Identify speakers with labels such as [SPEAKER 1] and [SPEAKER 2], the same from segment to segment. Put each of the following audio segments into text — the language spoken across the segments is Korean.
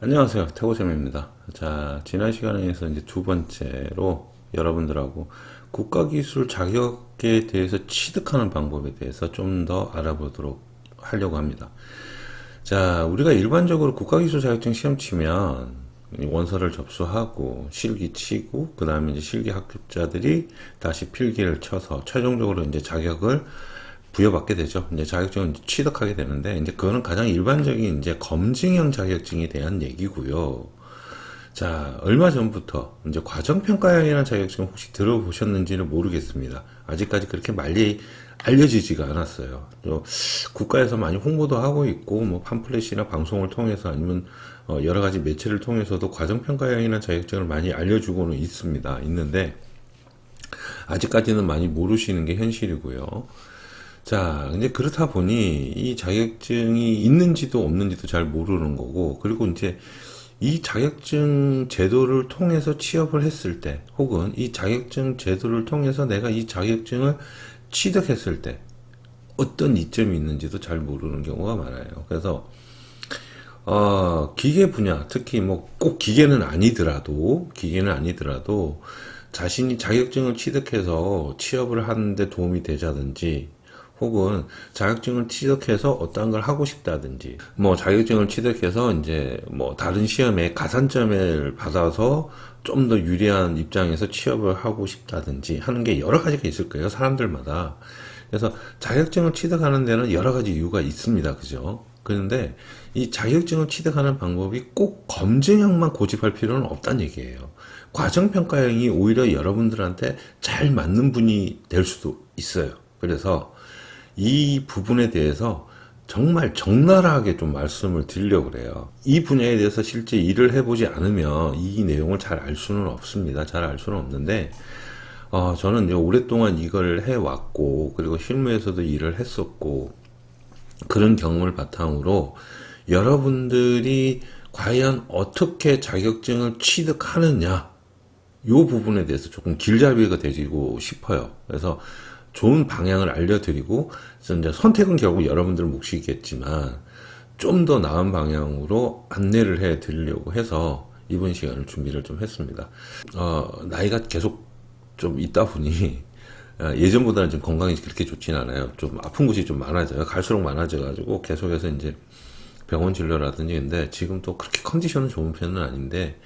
[SPEAKER 1] 안녕하세요. 태고쌤입니다. 자, 지난 시간에서 이제 두 번째로 여러분들하고 국가기술 자격에 대해서 취득하는 방법에 대해서 좀 더 알아보도록 하려고 합니다. 자, 우리가 일반적으로 국가기술 자격증 시험 치면 원서를 접수하고 실기 치고 그 다음에 이제 실기 합격자들이 다시 필기를 쳐서 최종적으로 이제 자격을 부여받게 되죠. 이제 자격증을 취득하게 되는데, 이제 그거는 가장 일반적인 이제 검증형 자격증에 대한 얘기고요. 자, 얼마 전부터 이제 과정평가형이라는 자격증 혹시 들어보셨는지는 모르겠습니다. 아직까지 그렇게 많이 알려지지가 않았어요. 또 국가에서 많이 홍보도 하고 있고, 뭐 팜플렛이나 방송을 통해서 아니면 여러 가지 매체를 통해서도 과정평가형이라는 자격증을 많이 알려주고는 있는데 아직까지는 많이 모르시는 게 현실이고요. 자, 이제 그렇다 보니 이 자격증이 있는지도 없는지도 잘 모르는 거고, 그리고 이제 이 자격증 제도를 통해서 취업을 했을 때, 혹은 이 자격증 제도를 통해서 내가 이 자격증을 취득했을 때 어떤 이점이 있는지도 잘 모르는 경우가 많아요. 그래서 기계 분야, 특히 뭐 꼭 기계는 아니더라도 자신이 자격증을 취득해서 취업을 하는데 도움이 되자든지, 혹은 자격증을 취득해서 어떠한 걸 하고 싶다든지, 뭐 자격증을 취득해서 이제 뭐 다른 시험에 가산점을 받아서 좀 더 유리한 입장에서 취업을 하고 싶다든지 하는 게 여러 가지가 있을 거예요, 사람들마다. 그래서 자격증을 취득하는 데는 여러 가지 이유가 있습니다. 그죠? 그런데 이 자격증을 취득하는 방법이 꼭 검증형만 고집할 필요는 없다는 얘기예요. 과정평가형이 오히려 여러분들한테 잘 맞는 분이 될 수도 있어요. 그래서 이 부분에 대해서 정말 적나라하게 좀 말씀을 드리려고 그래요. 이 분야에 대해서 실제 일을 해보지 않으면 이 내용을 잘 알 수는 없습니다. 잘 알 수는 없는데, 저는 오랫동안 이걸 해왔고, 그리고 실무에서도 일을 했었고, 그런 경험을 바탕으로 여러분들이 과연 어떻게 자격증을 취득하느냐, 이 부분에 대해서 조금 길잡이가 되고 싶어요. 그래서 좋은 방향을 알려드리고, 이제 선택은 결국 여러분들 몫이겠지만 좀 더 나은 방향으로 안내를 해 드리려고 해서 이번 시간을 준비를 좀 했습니다. 나이가 계속 좀 있다 보니 예전보다는 좀 건강이 그렇게 좋진 않아요. 좀 아픈 곳이 좀 많아져요. 갈수록 많아져가지고 계속해서 이제 병원 진료라든지. 근데 지금 또 그렇게 컨디션은 좋은 편은 아닌데,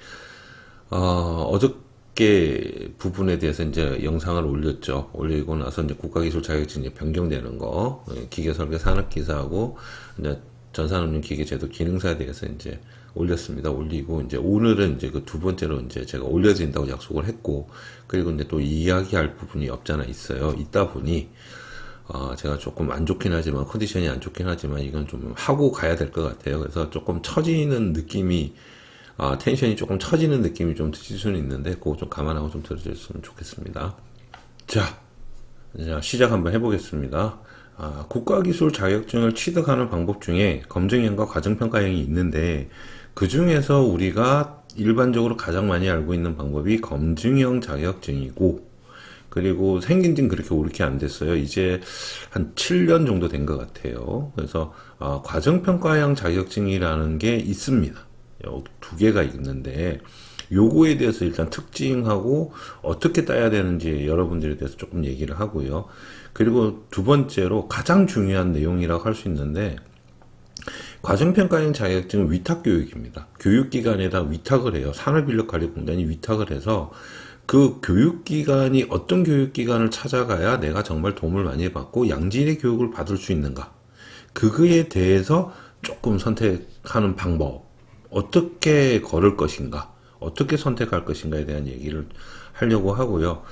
[SPEAKER 1] 어저께 부분에 대해서 이제 영상을 올렸죠. 올리고 나서 이제 국가기술 자격증 이제 변경되는 거, 기계설계 산업기사하고 이제 전산운용 기계제도 기능사에 대해서 이제 올렸습니다. 올리고 이제 오늘은 이제 그 두 번째로 이제 제가 올려드린다고 약속을 했고, 그리고 이제 또 이야기할 부분이 없잖아 있어요. 있다 보니 제가 조금 안 좋긴 하지만, 컨디션이 안 좋긴 하지만 이건 좀 하고 가야 될 것 같아요. 그래서 조금 처지는 느낌이, 텐션이 조금 처지는 느낌이 좀 드실 수는 있는데, 그거 좀 감안하고 좀 들어주셨으면 좋겠습니다. 자, 시작 한번 해보겠습니다. 국가기술 자격증을 취득하는 방법 중에 검증형과 과정평가형이 있는데, 그 중에서 우리가 일반적으로 가장 많이 알고 있는 방법이 검증형 자격증이고, 그리고 생긴 지는 그렇게 오래 안 됐어요. 이제 한 7년 정도 된 것 같아요. 그래서 과정평가형 자격증이라는 게 있습니다. 두 개가 있는데, 요거에 대해서 일단 특징하고 어떻게 따야 되는지 여러분들에 대해서 조금 얘기를 하고요. 그리고 두 번째로 가장 중요한 내용이라고 할 수 있는데, 과정평가형 자격증은 위탁교육입니다. 교육기관에다 위탁을 해요. 산업인력관리공단이 위탁을 해서 그 교육기관이 어떤 교육기관을 찾아가야 내가 정말 도움을 많이 받고 양질의 교육을 받을 수 있는가, 그거에 대해서 조금 선택하는 방법, 어떻게 걸을 것인가, 어떻게 선택할 것인가에 대한 얘기를 하려고 하고요.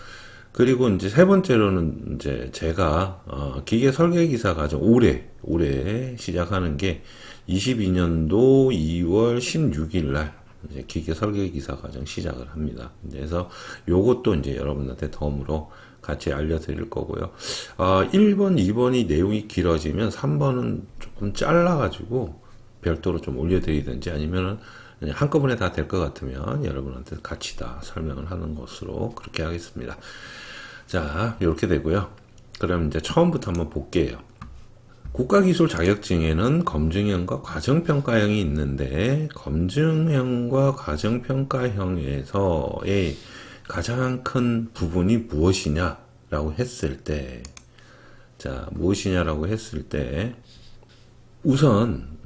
[SPEAKER 1] 그리고 이제 세 번째로는 이제 제가 기계 설계 기사 과정 올해 시작하는 게 22년도 2월 16일 날 이제 기계 설계 기사 과정 시작을 합니다. 그래서 요것도 이제 여러분한테 덤으로 같이 알려드릴 거고요. 1번, 2번이 내용이 길어지면 3번은 조금 잘라가지고 별도로 좀 올려드리든지, 아니면은 한꺼번에 다 될 것 같으면 여러분한테 같이 다 설명을 하는 것으로 그렇게 하겠습니다. 자, 이렇게 되고요. 그럼 이제 처음부터 한번 볼게요. 국가기술 자격증에는 검증형과 과정평가형이 있는데 검증형과 과정평가형에서의 가장 큰 부분이 무엇이냐라고 했을 때, 자, 무엇이냐라고 했을 때 우선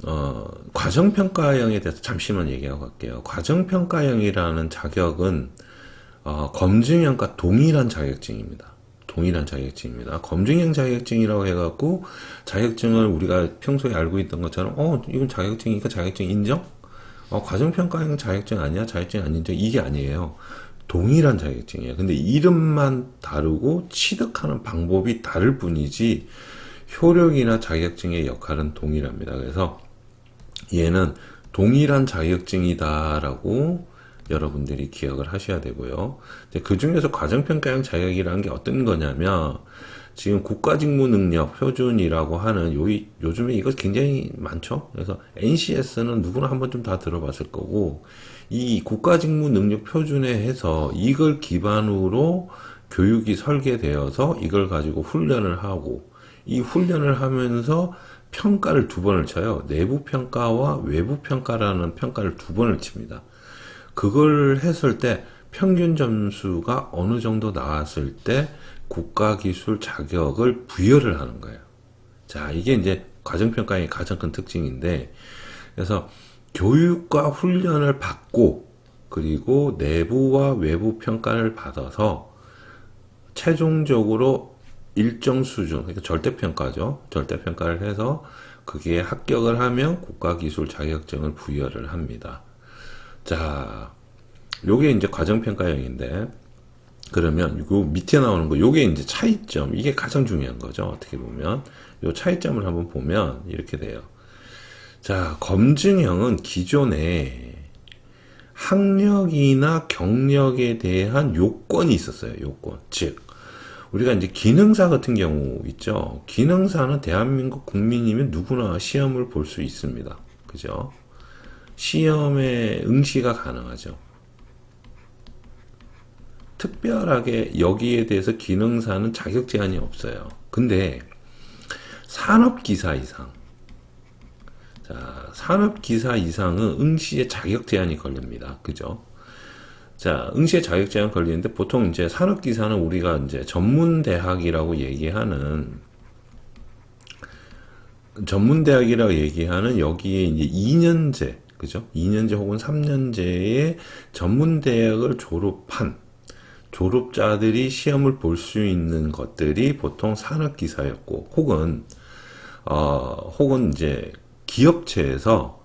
[SPEAKER 1] 과정평가형에 대해서 잠시만 얘기하고 갈게요. 과정평가형이라는 자격은 검증형과 동일한 자격증입니다. 동일한 자격증입니다. 검증형 자격증이라고 해갖고 자격증을 우리가 평소에 알고 있던 것처럼 이건 자격증이니까 자격증 인정? 과정평가형 자격증 아니야? 자격증 안 인정? 이게 아니에요. 동일한 자격증이에요. 근데 이름만 다르고 취득하는 방법이 다를 뿐이지 효력이나 자격증의 역할은 동일합니다. 그래서 얘는 동일한 자격증이다라고 여러분들이 기억을 하셔야 되고요. 그 중에서 과정평가형 자격이라는 게 어떤 거냐면 지금 국가직무능력 표준이라고 하는 요즘에 이거 굉장히 많죠. 그래서 NCS는 누구나 한 번쯤 다 들어봤을 거고 이 국가직무능력 표준에 해서 이걸 기반으로 교육이 설계되어서 이걸 가지고 훈련을 하고 이 훈련을 하면서 평가를 두 번을 쳐요. 내부 평가와 외부 평가라는 평가를 두 번을 칩니다. 그걸 했을 때 평균 점수가 어느 정도 나왔을 때 국가기술 자격을 부여를 하는 거예요. 자, 이게 이제 과정평가의 가장 큰 특징인데, 그래서 교육과 훈련을 받고, 그리고 내부와 외부 평가를 받아서 최종적으로 일정 수준, 그러니까 절대평가죠. 절대평가를 해서 그게 합격을 하면 국가기술 자격증을 부여를 합니다. 자, 요게 이제 과정평가형인데, 그러면 요 밑에 나오는 거, 요게 이제 차이점, 이게 가장 중요한 거죠. 어떻게 보면. 요 차이점을 한번 보면 이렇게 돼요. 자, 검증형은 기존에 학력이나 경력에 대한 요건이 있었어요. 요건. 즉, 우리가 이제 기능사 같은 경우 있죠. 기능사는 대한민국 국민이면 누구나 시험을 볼 수 있습니다. 그죠? 시험에 응시가 가능하죠. 특별하게 여기에 대해서 기능사는 자격 제한이 없어요. 근데 산업기사 이상, 자, 산업기사 이상은 응시에 자격 제한이 걸립니다. 그죠? 자, 응시에 자격 제한 걸리는데 보통 이제 산업기사는 우리가 이제 전문대학이라고 얘기하는 여기에 이제 2년제, 그죠? 2년제 혹은 3년제의 전문대학을 졸업한 졸업자들이 시험을 볼 수 있는 것들이 보통 산업기사였고, 혹은 이제 기업체에서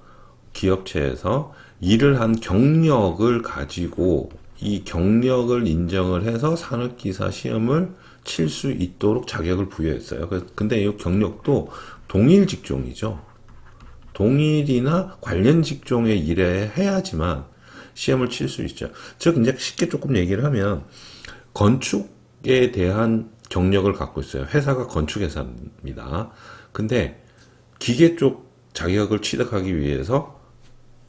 [SPEAKER 1] 일을 한 경력을 가지고 이 경력을 인정을 해서 산업기사 시험을 칠 수 있도록 자격을 부여했어요. 근데 이 경력도 동일 직종이죠. 동일이나 관련 직종에 일에 해야지만 시험을 칠 수 있죠. 즉, 이제 쉽게 조금 얘기를 하면, 건축에 대한 경력을 갖고 있어요. 회사가 건축회사입니다. 근데 기계 쪽 자격을 취득하기 위해서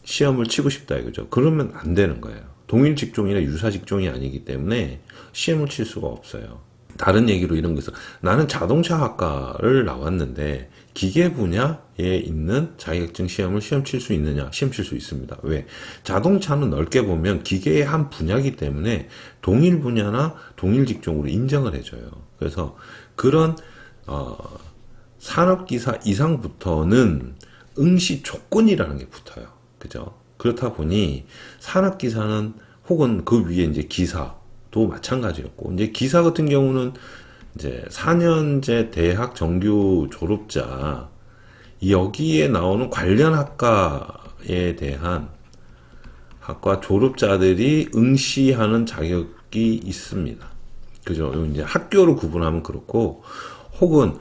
[SPEAKER 1] 시험을 치고 싶다 이거죠. 그러면 안 되는 거예요. 동일 직종이나 유사 직종이 아니기 때문에 시험을 칠 수가 없어요. 다른 얘기로 이런 게 있어. 나는 자동차학과를 나왔는데 기계 분야에 있는 자격증 시험 칠 수 있느냐? 시험 칠 수 있습니다. 왜? 자동차는 넓게 보면 기계의 한 분야이기 때문에 동일 분야나 동일 직종으로 인정을 해줘요. 그래서 그런 산업기사 이상부터는 응시 조건이라는 게 붙어요. 그죠? 그렇다 보니 산업기사는 혹은 그 위에 이제 기사도 마찬가지였고, 이제 기사 같은 경우는 이제 4년제 대학 정규 졸업자, 여기에 나오는 관련 학과에 대한 학과 졸업자들이 응시하는 자격이 있습니다. 그죠? 이제 학교로 구분하면 그렇고, 혹은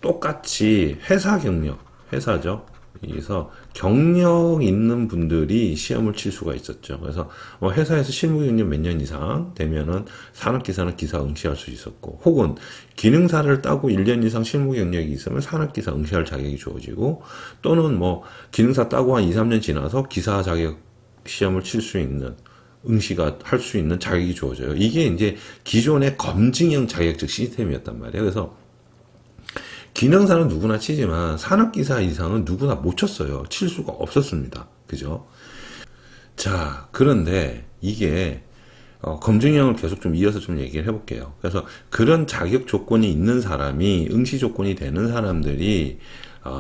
[SPEAKER 1] 똑같이 회사 경력, 회사죠. 그래서 경력 있는 분들이 시험을 칠 수가 있었죠. 그래서 회사에서 실무 경력 몇 년 이상 되면은 산업기사는 기사 응시할 수 있었고, 혹은 기능사를 따고 1년 이상 실무 경력이 있으면 산업기사 응시할 자격이 주어지고, 또는 기능사 따고 한 2, 3년 지나서 기사 자격 시험을 칠 수 있는, 응시가 할 수 있는 자격이 주어져요. 이게 이제 기존의 검증형 자격증 시스템이었단 말이에요. 그래서 기능사는 누구나 치지만 산업기사 이상은 누구나 못 쳤어요. 칠 수가 없었습니다. 그죠? 자, 그런데 이게 검증형을 계속 좀 이어서 좀 얘기를 해볼게요. 그래서 그런 자격 조건이 있는 사람이 응시 조건이 되는 사람들이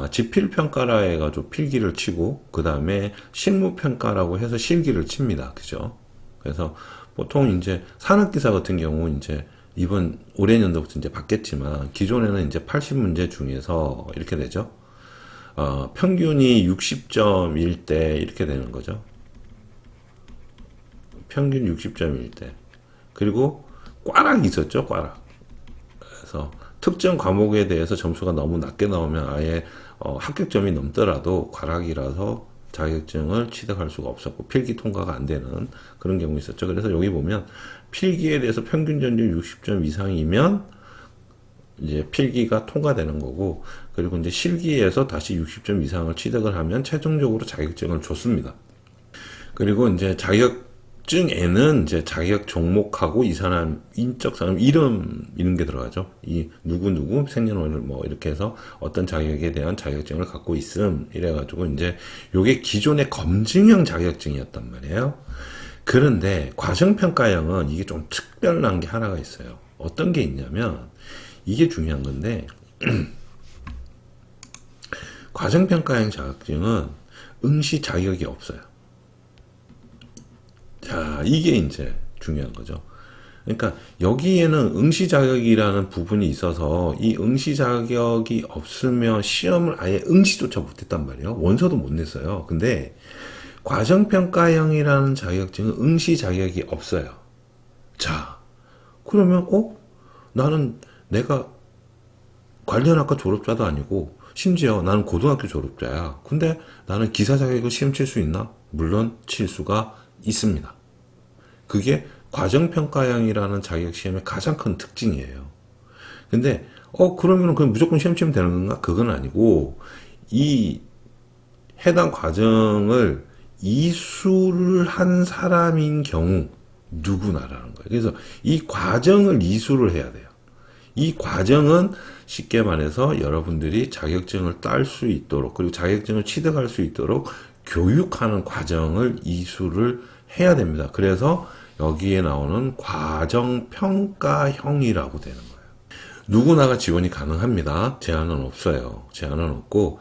[SPEAKER 1] 지필평가라 해가지고 필기를 치고 그 다음에 실무평가라고 해서 실기를 칩니다. 그죠? 그래서 보통 이제 산업기사 같은 경우 이제 이번 올해 년도부터 이제 바뀌었지만 기존에는 이제 80문제 중에서 이렇게 되죠. 평균이 60점일 때 이렇게 되는 거죠. 평균 60점일 때. 그리고 꽈락이 있었죠, 꽈락. 그래서 특정 과목에 대해서 점수가 너무 낮게 나오면 아예 합격점이 넘더라도 꽈락이라서 자격증을 취득할 수가 없었고 필기 통과가 안 되는 그런 경우 있었죠. 그래서 여기 보면 필기에 대해서 평균 전점 60점 이상이면 이제 필기가 통과되는 거고, 그리고 이제 실기에서 다시 60점 이상을 취득을 하면 최종적으로 자격증을 줬습니다. 그리고 이제 자격증에는 이제 자격 종목하고 이 사람 인적 사람 이름 이런 게 들어가죠. 이 누구 생년월일 뭐 이렇게 해서 어떤 자격에 대한 자격증을 갖고 있음 이래가지고 이제 요게 기존의 검증형 자격증이었단 말이에요. 그런데 과정평가형은 이게 좀 특별한 게 하나가 있어요. 어떤 게 있냐면 이게 중요한 건데 과정평가형 자격증은 응시 자격이 없어요. 자, 이게 이제 중요한 거죠. 그러니까 여기에는 응시 자격이라는 부분이 있어서 이 응시 자격이 없으면 시험을 아예 응시조차 못했단 말이에요. 원서도 못 냈어요. 근데 과정평가형이라는 자격증은 응시 자격이 없어요. 자, 그러면 나는 내가 관련학과 졸업자도 아니고 심지어 나는 고등학교 졸업자야. 근데 나는 기사 자격을 시험 칠 수 있나? 물론 칠 수가 있습니다. 그게 과정평가형이라는 자격시험의 가장 큰 특징이에요. 근데 그러면 그냥 무조건 시험 치면 되는 건가? 그건 아니고 이 해당 과정을 이수를 한 사람인 경우 누구나라는 거예요. 그래서 이 과정을 이수를 해야 돼요. 이 과정은 쉽게 말해서 여러분들이 자격증을 딸 수 있도록, 그리고 자격증을 취득할 수 있도록 교육하는 과정을 이수를 해야 됩니다. 그래서 여기에 나오는 과정평가형이라고 되는 거예요. 누구나가 지원이 가능합니다. 제한은 없어요. 제한은 없고,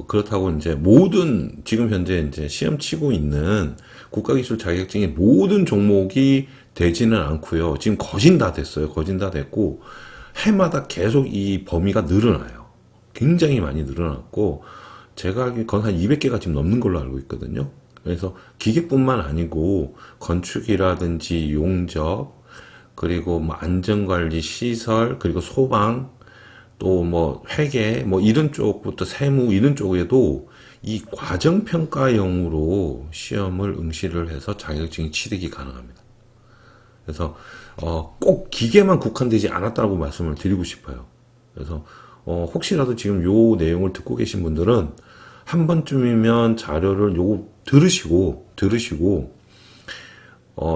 [SPEAKER 1] 그렇다고 이제 지금 현재 이제 시험 치고 있는 국가기술 자격증의 모든 종목이 되지는 않고요. 지금 거진 다 됐어요. 거진 다 됐고, 해마다 계속 이 범위가 늘어나요. 굉장히 많이 늘어났고, 제가 알기로 거의 한 200개가 지금 넘는 걸로 알고 있거든요. 그래서 기계뿐만 아니고 건축이라든지 용접, 그리고 뭐 안전관리 시설, 그리고 소방, 또 뭐 회계, 뭐 이런 쪽부터 세무 이런 쪽에도 이 과정평가형으로 시험을 응시를 해서 자격증 취득이 가능합니다. 그래서 꼭 기계만 국한되지 않았다고 말씀을 드리고 싶어요. 그래서 혹시라도 지금 요 내용을 듣고 계신 분들은 한 번쯤이면 자료를 요거 들으시고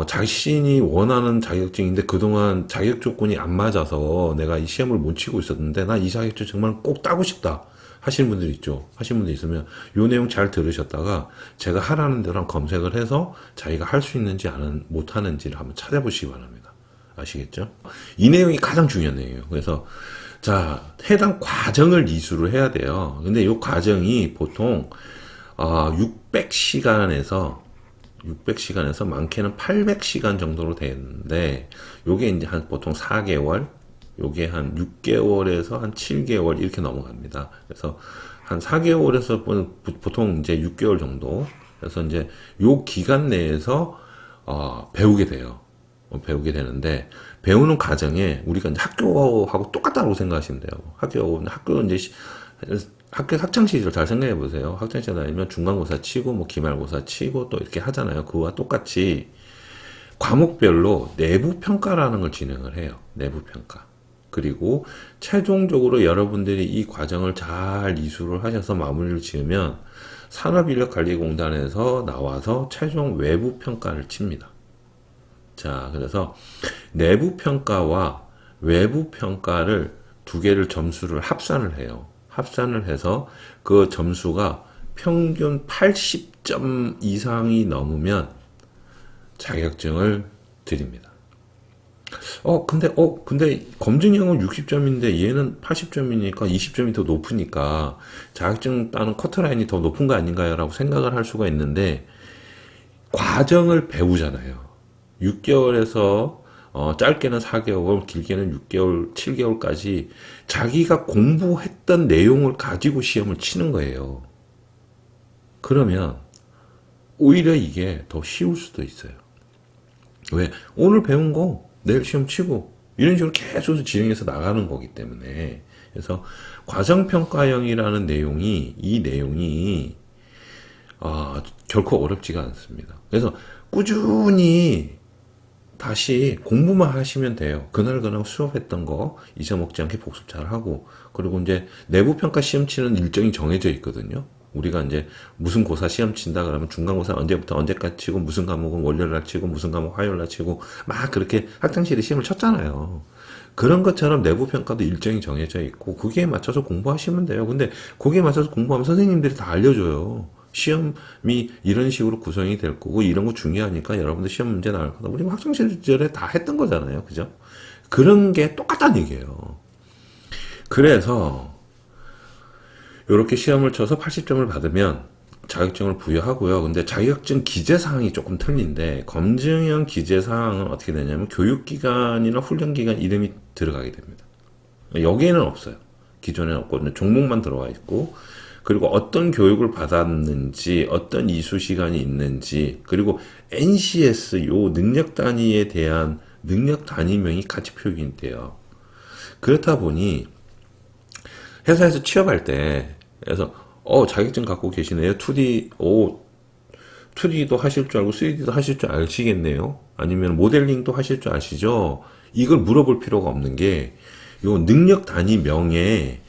[SPEAKER 1] 자신이 원하는 자격증인데 그동안 자격 조건이 안 맞아서 내가 이 시험을 못 치고 있었는데 나 이 자격증 정말 꼭 따고 싶다 하시는 분들 있죠. 하시는 분들 있으면 요 내용 잘 들으셨다가 제가 하라는 대로 검색을 해서 자기가 할 수 있는지 못 하는지를 한번 찾아보시기 바랍니다. 아시겠죠? 이 내용이 가장 중요한 내용이에요. 그래서 자, 해당 과정을 이수를 해야 돼요. 근데 이 과정이 보통 600시간에서 많게는 800시간 정도로 되는데, 요게 이제 보통 4개월, 요게 한 6개월에서 한 7개월 이렇게 넘어갑니다. 그래서 한 4개월에서 보통 이제 6개월 정도. 그래서 이제 요 기간 내에서 배우게 돼요. 배우게 되는데, 배우는 과정에 우리가 이제 학교하고 똑같다고 생각하시면 돼요. 학교 이제 학교 학창시절 잘 생각해 보세요. 학창시절 다니면 중간고사 치고 뭐 기말고사 치고 또 이렇게 하잖아요. 그와 똑같이 과목별로 내부 평가라는 걸 진행을 해요. 내부 평가. 그리고 최종적으로 여러분들이 이 과정을 잘 이수를 하셔서 마무리를 지으면 산업인력관리공단에서 나와서 최종 외부 평가를 칩니다. 자, 그래서 내부 평가와 외부 평가를 두 개를 점수를 합산을 해요. 합산을 해서 그 점수가 평균 80점 이상이 넘으면 자격증을 드립니다. 근데 검증형은 60점인데 얘는 80점이니까 20점이 더 높으니까 자격증 따는 커트라인이 더 높은 거 아닌가요? 라고 생각을 할 수가 있는데, 과정을 배우잖아요. 6개월에서 짧게는 4개월, 길게는 6개월, 7개월까지 자기가 공부했던 내용을 가지고 시험을 치는 거예요. 그러면 오히려 이게 더 쉬울 수도 있어요. 왜? 오늘 배운 거 내일 시험 치고 이런 식으로 계속 진행해서 나가는 거기 때문에. 그래서 과정평가형이라는 이 내용이 결코 어렵지가 않습니다. 그래서 꾸준히 다시 공부만 하시면 돼요. 그날 수업했던 거 잊어먹지 않게 복습 잘 하고, 그리고 이제 내부평가 시험 치는 일정이 정해져 있거든요. 우리가 이제 무슨 고사 시험 친다 그러면 중간고사 언제부터 언제까지 치고, 무슨 과목은 월요일날 치고, 무슨 과목 화요일날 치고, 막 그렇게 학창시절에 시험을 쳤잖아요. 그런 것처럼 내부평가도 일정이 정해져 있고, 거기에 맞춰서 공부하시면 돼요. 근데 거기에 맞춰서 공부하면 선생님들이 다 알려줘요. 시험이 이런 식으로 구성이 될 거고, 이런 거 중요하니까 여러분들 시험 문제 나올 거다. 우리 학창시절에 다 했던 거잖아요. 그죠? 그런 게 똑같다는 얘기예요. 그래서 이렇게 시험을 쳐서 80점을 받으면 자격증을 부여하고요. 근데 자격증 기재사항이 조금 틀린데, 검증형 기재사항은 어떻게 되냐면 교육기관이나 훈련기관 이름이 들어가게 됩니다. 여기에는 없어요. 기존에는 없고 종목만 들어와 있고, 그리고 어떤 교육을 받았는지, 어떤 이수 시간이 있는지, 그리고 NCS 요 능력 단위에 대한 능력 단위명이 같이 표기가 돼요. 그렇다 보니 회사에서 취업할 때, 그래서 자격증 갖고 계시네요. 2D도 하실 줄 알고 3D도 하실 줄 아시겠네요. 아니면 모델링도 하실 줄 아시죠? 이걸 물어볼 필요가 없는 게, 요 능력 단위명에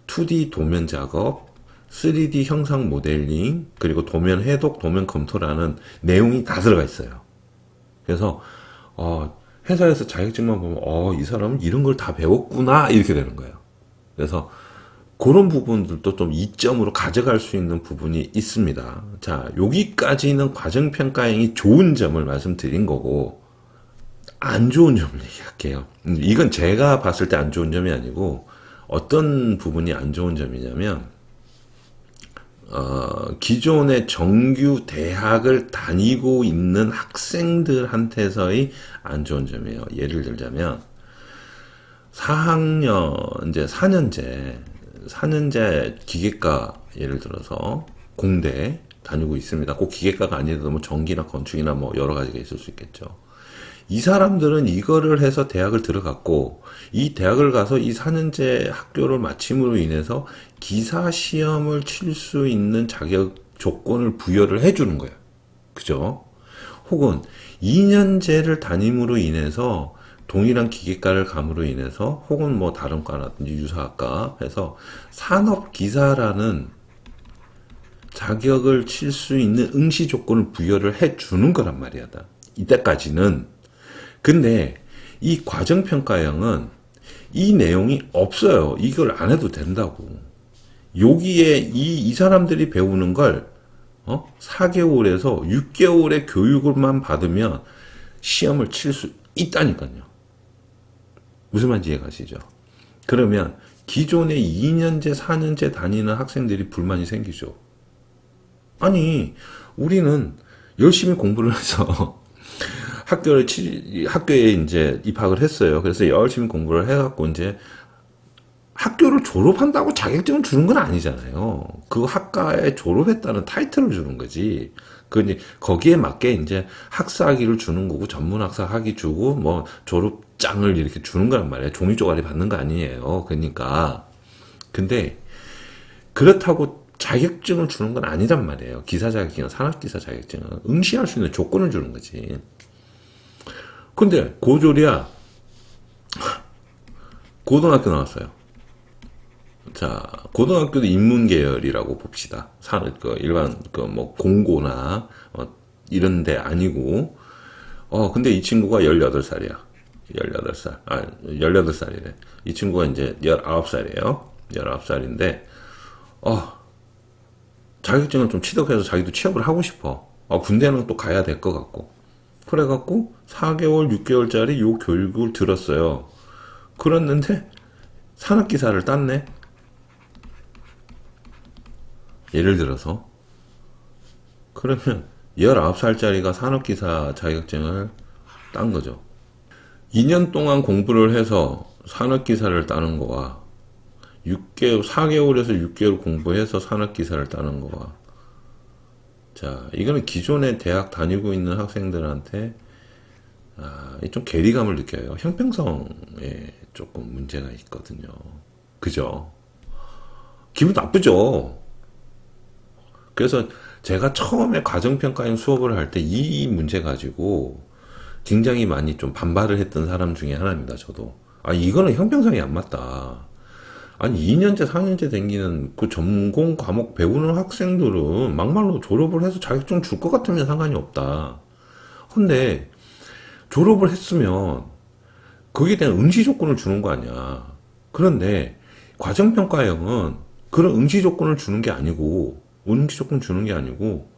[SPEAKER 1] 2D 도면 작업, 3D 형상 모델링, 그리고 도면 해독, 도면 검토라는 내용이 다 들어가 있어요. 그래서 회사에서 자격증만 보면 이 사람은 이런 걸 다 배웠구나, 이렇게 되는 거예요. 그래서 그런 부분들도 좀 이점으로 가져갈 수 있는 부분이 있습니다. 자, 여기까지는 과정평가형이 좋은 점을 말씀드린 거고, 안 좋은 점을 얘기할게요. 이건 제가 봤을 때 안 좋은 점이 아니고, 어떤 부분이 안 좋은 점이냐면, 기존의 정규 대학을 다니고 있는 학생들한테서의 안 좋은 점이에요. 예를 들자면, 4학년, 이제 4년제 기계과, 예를 들어서 공대 다니고 있습니다. 꼭 기계과가 아니더라도 뭐 전기나 건축이나 뭐 여러 가지가 있을 수 있겠죠. 이 사람들은 이거를 해서 대학을 들어갔고, 이 대학을 가서 이 4년제 학교를 마침으로 인해서 기사 시험을 칠 수 있는 자격 조건을 부여를 해주는 거예요. 그죠? 혹은 2년제를 다님으로 인해서 동일한 기계과를 감으로 인해서, 혹은 뭐 다른 과라든지 유사학과 해서 산업기사라는 자격을 칠 수 있는 응시 조건을 부여를 해주는 거란 말이야. 이때까지는. 근데 이 과정평가형은 이 내용이 없어요. 이걸 안 해도 된다고. 여기에 이 사람들이 배우는 걸 4개월에서 6개월의 교육을만 받으면 시험을 칠 수 있다니까요. 무슨 말인지 이해가시죠? 그러면 기존에 2년제, 4년제 다니는 학생들이 불만이 생기죠. 아니, 우리는 열심히 공부를 해서 학교에 이제 입학을 했어요. 그래서 열심히 공부를 해갖고 이제 학교를 졸업한다고 자격증을 주는 건 아니잖아요. 그 학과에 졸업했다는 타이틀을 주는 거지. 거기에 맞게 이제 학사학위를 주는 거고, 전문 학사학위 주고, 뭐 졸업장을 이렇게 주는 거란 말이에요. 종이 쪼가리 받는 거 아니에요. 그러니까. 근데 그렇다고 자격증을 주는 건 아니란 말이에요. 기사 자격증이나 산업기사 자격증은 응시할 수 있는 조건을 주는 거지. 근데 고졸이야. 고등학교 나왔어요. 자, 고등학교도 인문계열이라고 봅시다. 일반 뭐 공고나 이런 데 아니고, 근데 이 친구가 18살이야. 18살. 18살이래. 이 친구가 이제 19살이에요. 19살인데, 자격증을 좀 취득해서 자기도 취업을 하고 싶어. 군대는 또 가야 될 것 같고. 그래갖고 4개월, 6개월짜리 요 교육을 들었어요. 그랬는데 산업기사를 땄네. 예를 들어서. 그러면 19살짜리가 산업기사 자격증을 딴 거죠. 2년 동안 공부를 해서 산업기사를 따는 거와 4개월에서 6개월 공부해서 산업기사를 따는 거와, 자, 이거는 기존에 대학 다니고 있는 학생들한테 좀 괴리감을 느껴요. 형평성에 조금 문제가 있거든요. 그죠? 기분 나쁘죠? 그래서 제가 처음에 과정평가형 수업을 할 때 이 문제 가지고 굉장히 많이 좀 반발을 했던 사람 중에 하나입니다. 저도. 이거는 형평성이 안 맞다. 아니 2년째 4년째 댕기는 그 전공 과목 배우는 학생들은 막말로 졸업을 해서 자격증 줄 것 같으면 상관이 없다. 근데 졸업을 했으면 거기에 대한 응시 조건을 주는 거 아니야. 그런데 과정평가형은 그런 응시 조건을 주는 게 아니고, 응시 조건 주는 게 아니고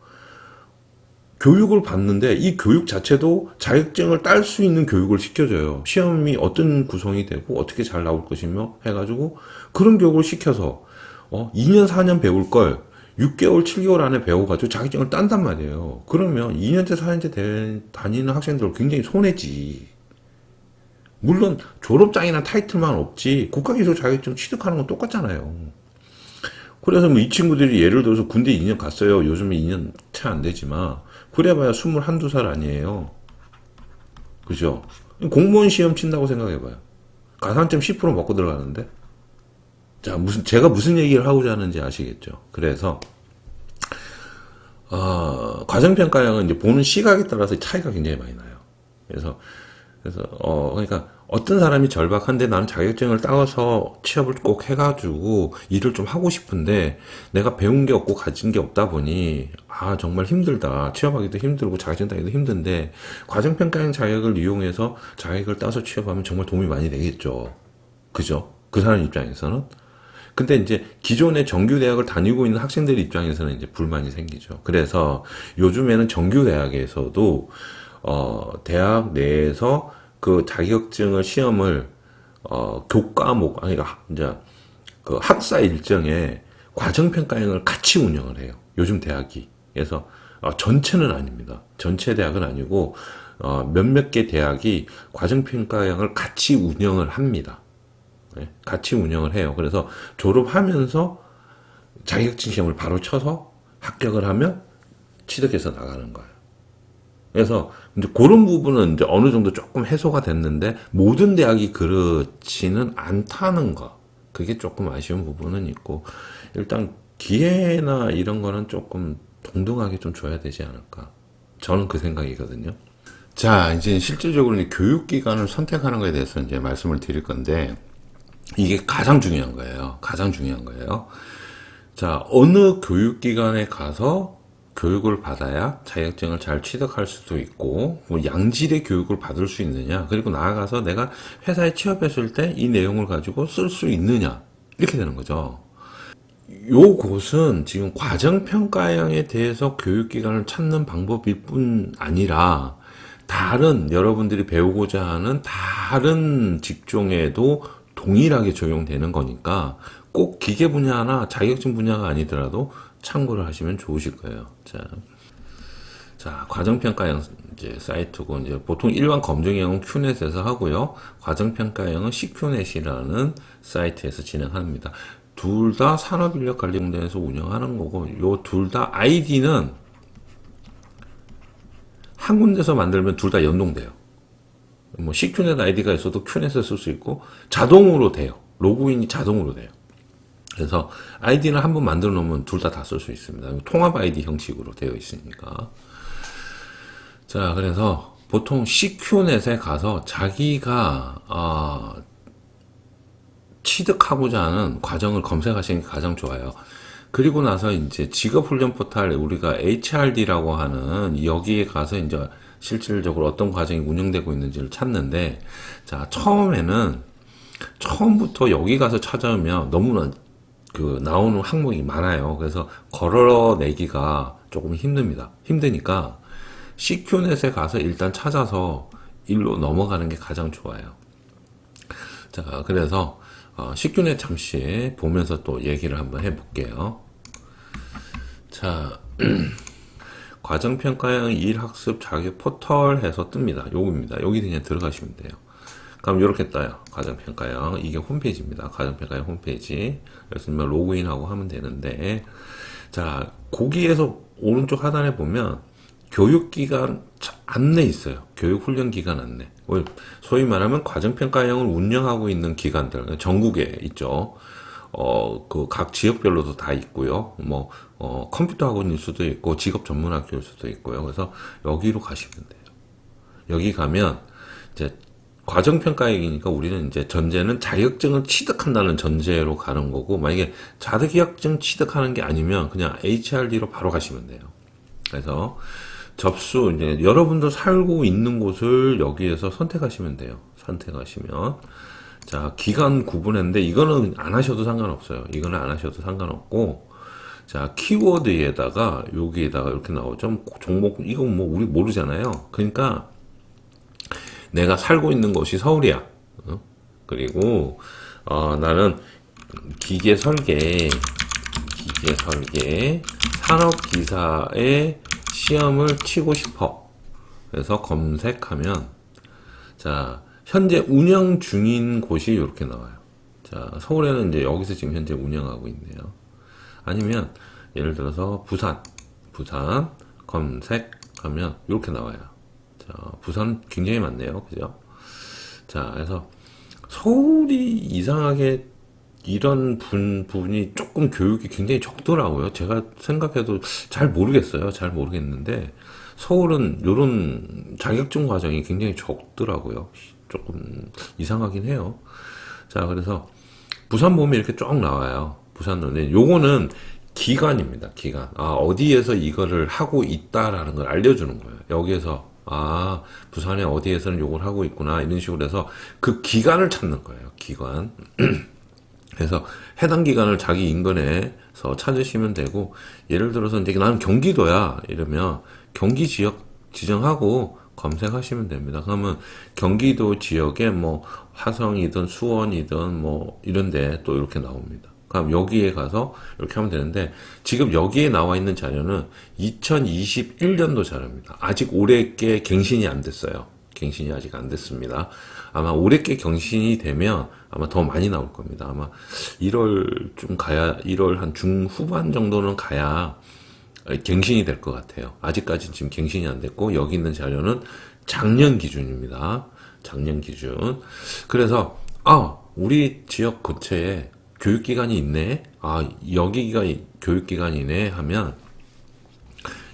[SPEAKER 1] 교육을 받는데 이 교육 자체도 자격증을 딸 수 있는 교육을 시켜줘요. 시험이 어떤 구성이 되고 어떻게 잘 나올 것이며 해가지고 그런 교육을 시켜서 2년 4년 배울 걸 6개월 7개월 안에 배워가지고 자격증을 딴단 말이에요. 그러면 2년째 4년째 다니는 학생들 굉장히 손해지. 물론 졸업장이나 타이틀만 없지 국가기술 자격증 취득하는 건 똑같잖아요. 그래서 뭐 이 친구들이 예를 들어서 군대 2년 갔어요. 요즘에 2년 채 안 되지만 그래봐야 21, 2살 아니에요. 그죠? 공무원 시험 친다고 생각해봐요. 가산점 10% 먹고 들어가는데. 자, 제가 무슨 얘기를 하고자 하는지 아시겠죠? 그래서 과정평가형은 이제 보는 시각에 따라서 차이가 굉장히 많이 나요. 그래서 그러니까 어떤 사람이 절박한데 나는 자격증을 따서 취업을 꼭 해가지고 일을 좀 하고 싶은데 내가 배운 게 없고 가진 게 없다 보니 정말 힘들다. 취업하기도 힘들고 자격증 따기도 힘든데 과정평가형 자격을 이용해서 자격을 따서 취업하면 정말 도움이 많이 되겠죠. 그죠? 그 사람 입장에서는. 근데 이제 기존의 정규대학을 다니고 있는 학생들 입장에서는 이제 불만이 생기죠. 그래서 요즘에는 정규대학에서도 대학 내에서 그 자격증을 시험을 교과목 이제 그 학사 일정에 과정평가형을 같이 운영을 해요. 요즘 대학이. 그래서 전체는 아닙니다. 전체 대학은 아니고 몇몇 개 대학이 과정평가형을 같이 운영을 합니다. 네, 같이 운영을 해요. 그래서 졸업하면서 자격증 시험을 바로 쳐서 합격을 하면 취득해서 나가는 거예요. 그래서 이제 그런 부분은 이제 어느 정도 조금 해소가 됐는데 모든 대학이 그렇지는 않다는 거. 그게 조금 아쉬운 부분은 있고 일단 기회나 이런 거는 조금 동등하게 좀 줘야 되지 않을까. 저는 그 생각이거든요. 자, 이제 실질적으로 이제 교육기관을 선택하는 거에 대해서 이제 말씀을 드릴 건데 이게 가장 중요한 거예요. 가장 중요한 거예요. 자, 어느 교육기관에 가서 교육을 받아야 자격증을 잘 취득할 수도 있고 뭐 양질의 교육을 받을 수 있느냐, 그리고 나아가서 내가 회사에 취업했을 때 이 내용을 가지고 쓸 수 있느냐, 이렇게 되는 거죠. 요곳은 지금 과정평가형에 대해서 교육기관을 찾는 방법일 뿐 아니라 다른 여러분들이 배우고자 하는 다른 직종에도 동일하게 적용되는 거니까 꼭 기계 분야나 자격증 분야가 아니더라도 참고를 하시면 좋으실 거예요. 자, 과정평가형 이제 사이트고 이제 보통 일반 검증형은 큐넷에서 하고요. 과정평가형은 C큐넷이라는 사이트에서 진행합니다. 둘 다 산업인력관리공단에서 운영하는 거고, 요 둘 다 아이디는 한 군데서 만들면 둘 다 연동돼요. 뭐 C큐넷 아이디가 있어도 큐넷을 쓸 수 있고 자동으로 돼요. 로그인이 자동으로 돼요. 그래서 아이디는 한번 만들어 놓으면 둘 다 쓸 수 있습니다. 통합 아이디 형식으로 되어 있으니까. 자, 그래서 보통 C큐넷에 가서 자기가 취득하고자 하는 과정을 검색하시는 게 가장 좋아요. 그리고 나서 이제 직업훈련 포탈 우리가 HRD라고 하는 여기에 가서 이제 실질적으로 어떤 과정이 운영되고 있는지를 찾는데, 자, 처음부터 여기 가서 찾아오면 너무나 나오는 항목이 많아요. 그래서 걸어내기가 조금 힘드니까 CQNet에 가서 일단 찾아서 일로 넘어가는 게 가장 좋아요. 자, 그래서 CQNet 잠시 보면서 또 얘기를 한번 해볼게요. 자, 과정평가형 일학습 자격 포털 해서 뜹니다. 요겁니다. 여기 그냥 들어가시면 돼요. 그럼 이렇게 떠요. 과정평가형. 이게 홈페이지입니다. 과정평가형 홈페이지. 그래서 로그인하고 하면 되는데, 자, 거기에서 오른쪽 하단에 보면 교육기간 안내 있어요. 교육훈련기간 안내. 소위 말하면 과정평가형을 운영하고 있는 기관들, 전국에 있죠. 각 지역별로도 다 있고요. 컴퓨터 학원일 수도 있고, 직업 전문 학교일 수도 있고요. 그래서 여기로 가시면 돼요. 여기 가면, 이제, 과정평가형이니까 우리는 이제 전제는 자격증을 취득한다는 전제로 가는 거고, 만약에 자격증 취득하는 게 아니면 그냥 HRD로 바로 가시면 돼요. 그래서 접수, 이제 여러분도 살고 있는 곳을 여기에서 선택하시면 돼요. 선택하시면. 자, 기간 구분했는데 이거는 안 하셔도 상관없어요. 이거는 안 하셔도 상관없고, 자, 키워드에다가 여기에다가 이렇게 나오죠. 종목, 이건 뭐 우리 모르잖아요. 그러니까 내가 살고 있는 곳이 서울이야. 그리고 나는 기계 설계 산업기사의 시험을 치고 싶어. 그래서 검색하면, 자, 현재 운영 중인 곳이 이렇게 나와요. 자, 서울에는 이제 여기서 지금 현재 운영하고 있네요. 아니면 예를 들어서 부산 검색하면 이렇게 나와요. 자, 부산 굉장히 많네요. 그죠? 자, 그래서 서울이 이상하게 이런 부분이 조금 교육이 굉장히 적더라고요. 제가 생각해도 잘 모르겠어요. 잘 모르겠는데 서울은 이런 자격증 과정이 굉장히 적더라고요. 조금 이상하긴 해요. 자, 그래서 부산 보면 이렇게 쭉 나와요. 부산은 요거는 기간입니다. 기간. 어디에서 이거를 하고 있다라는 걸 알려주는 거예요. 여기에서 부산에 어디에서는 요걸 하고 있구나 이런 식으로 해서 그 기간을 찾는 거예요. 기간. 그래서 해당 기간을 자기 인근에서 찾으시면 되고, 예를 들어서 이제 나는 경기도야 이러면 경기 지역 지정하고 검색하시면 됩니다. 그러면 경기도 지역에 뭐 화성이든 수원이든 뭐 이런데 또 이렇게 나옵니다. 그럼 여기에 가서 이렇게 하면 되는데, 지금 여기에 나와 있는 자료는 2021년도 자료입니다. 아직 올해께 갱신이 안 됐어요. 갱신이 아직 안 됐습니다. 아마 올해께 갱신이 되면 아마 더 많이 나올 겁니다. 아마 1월 한 중후반 정도는 가야 갱신이 될 것 같아요. 아직까지는 지금 갱신이 안 됐고, 여기 있는 자료는 작년 기준입니다. 작년 기준. 그래서, 우리 지역 근처에 교육기관이 있네? 여기가 교육기관이네? 하면,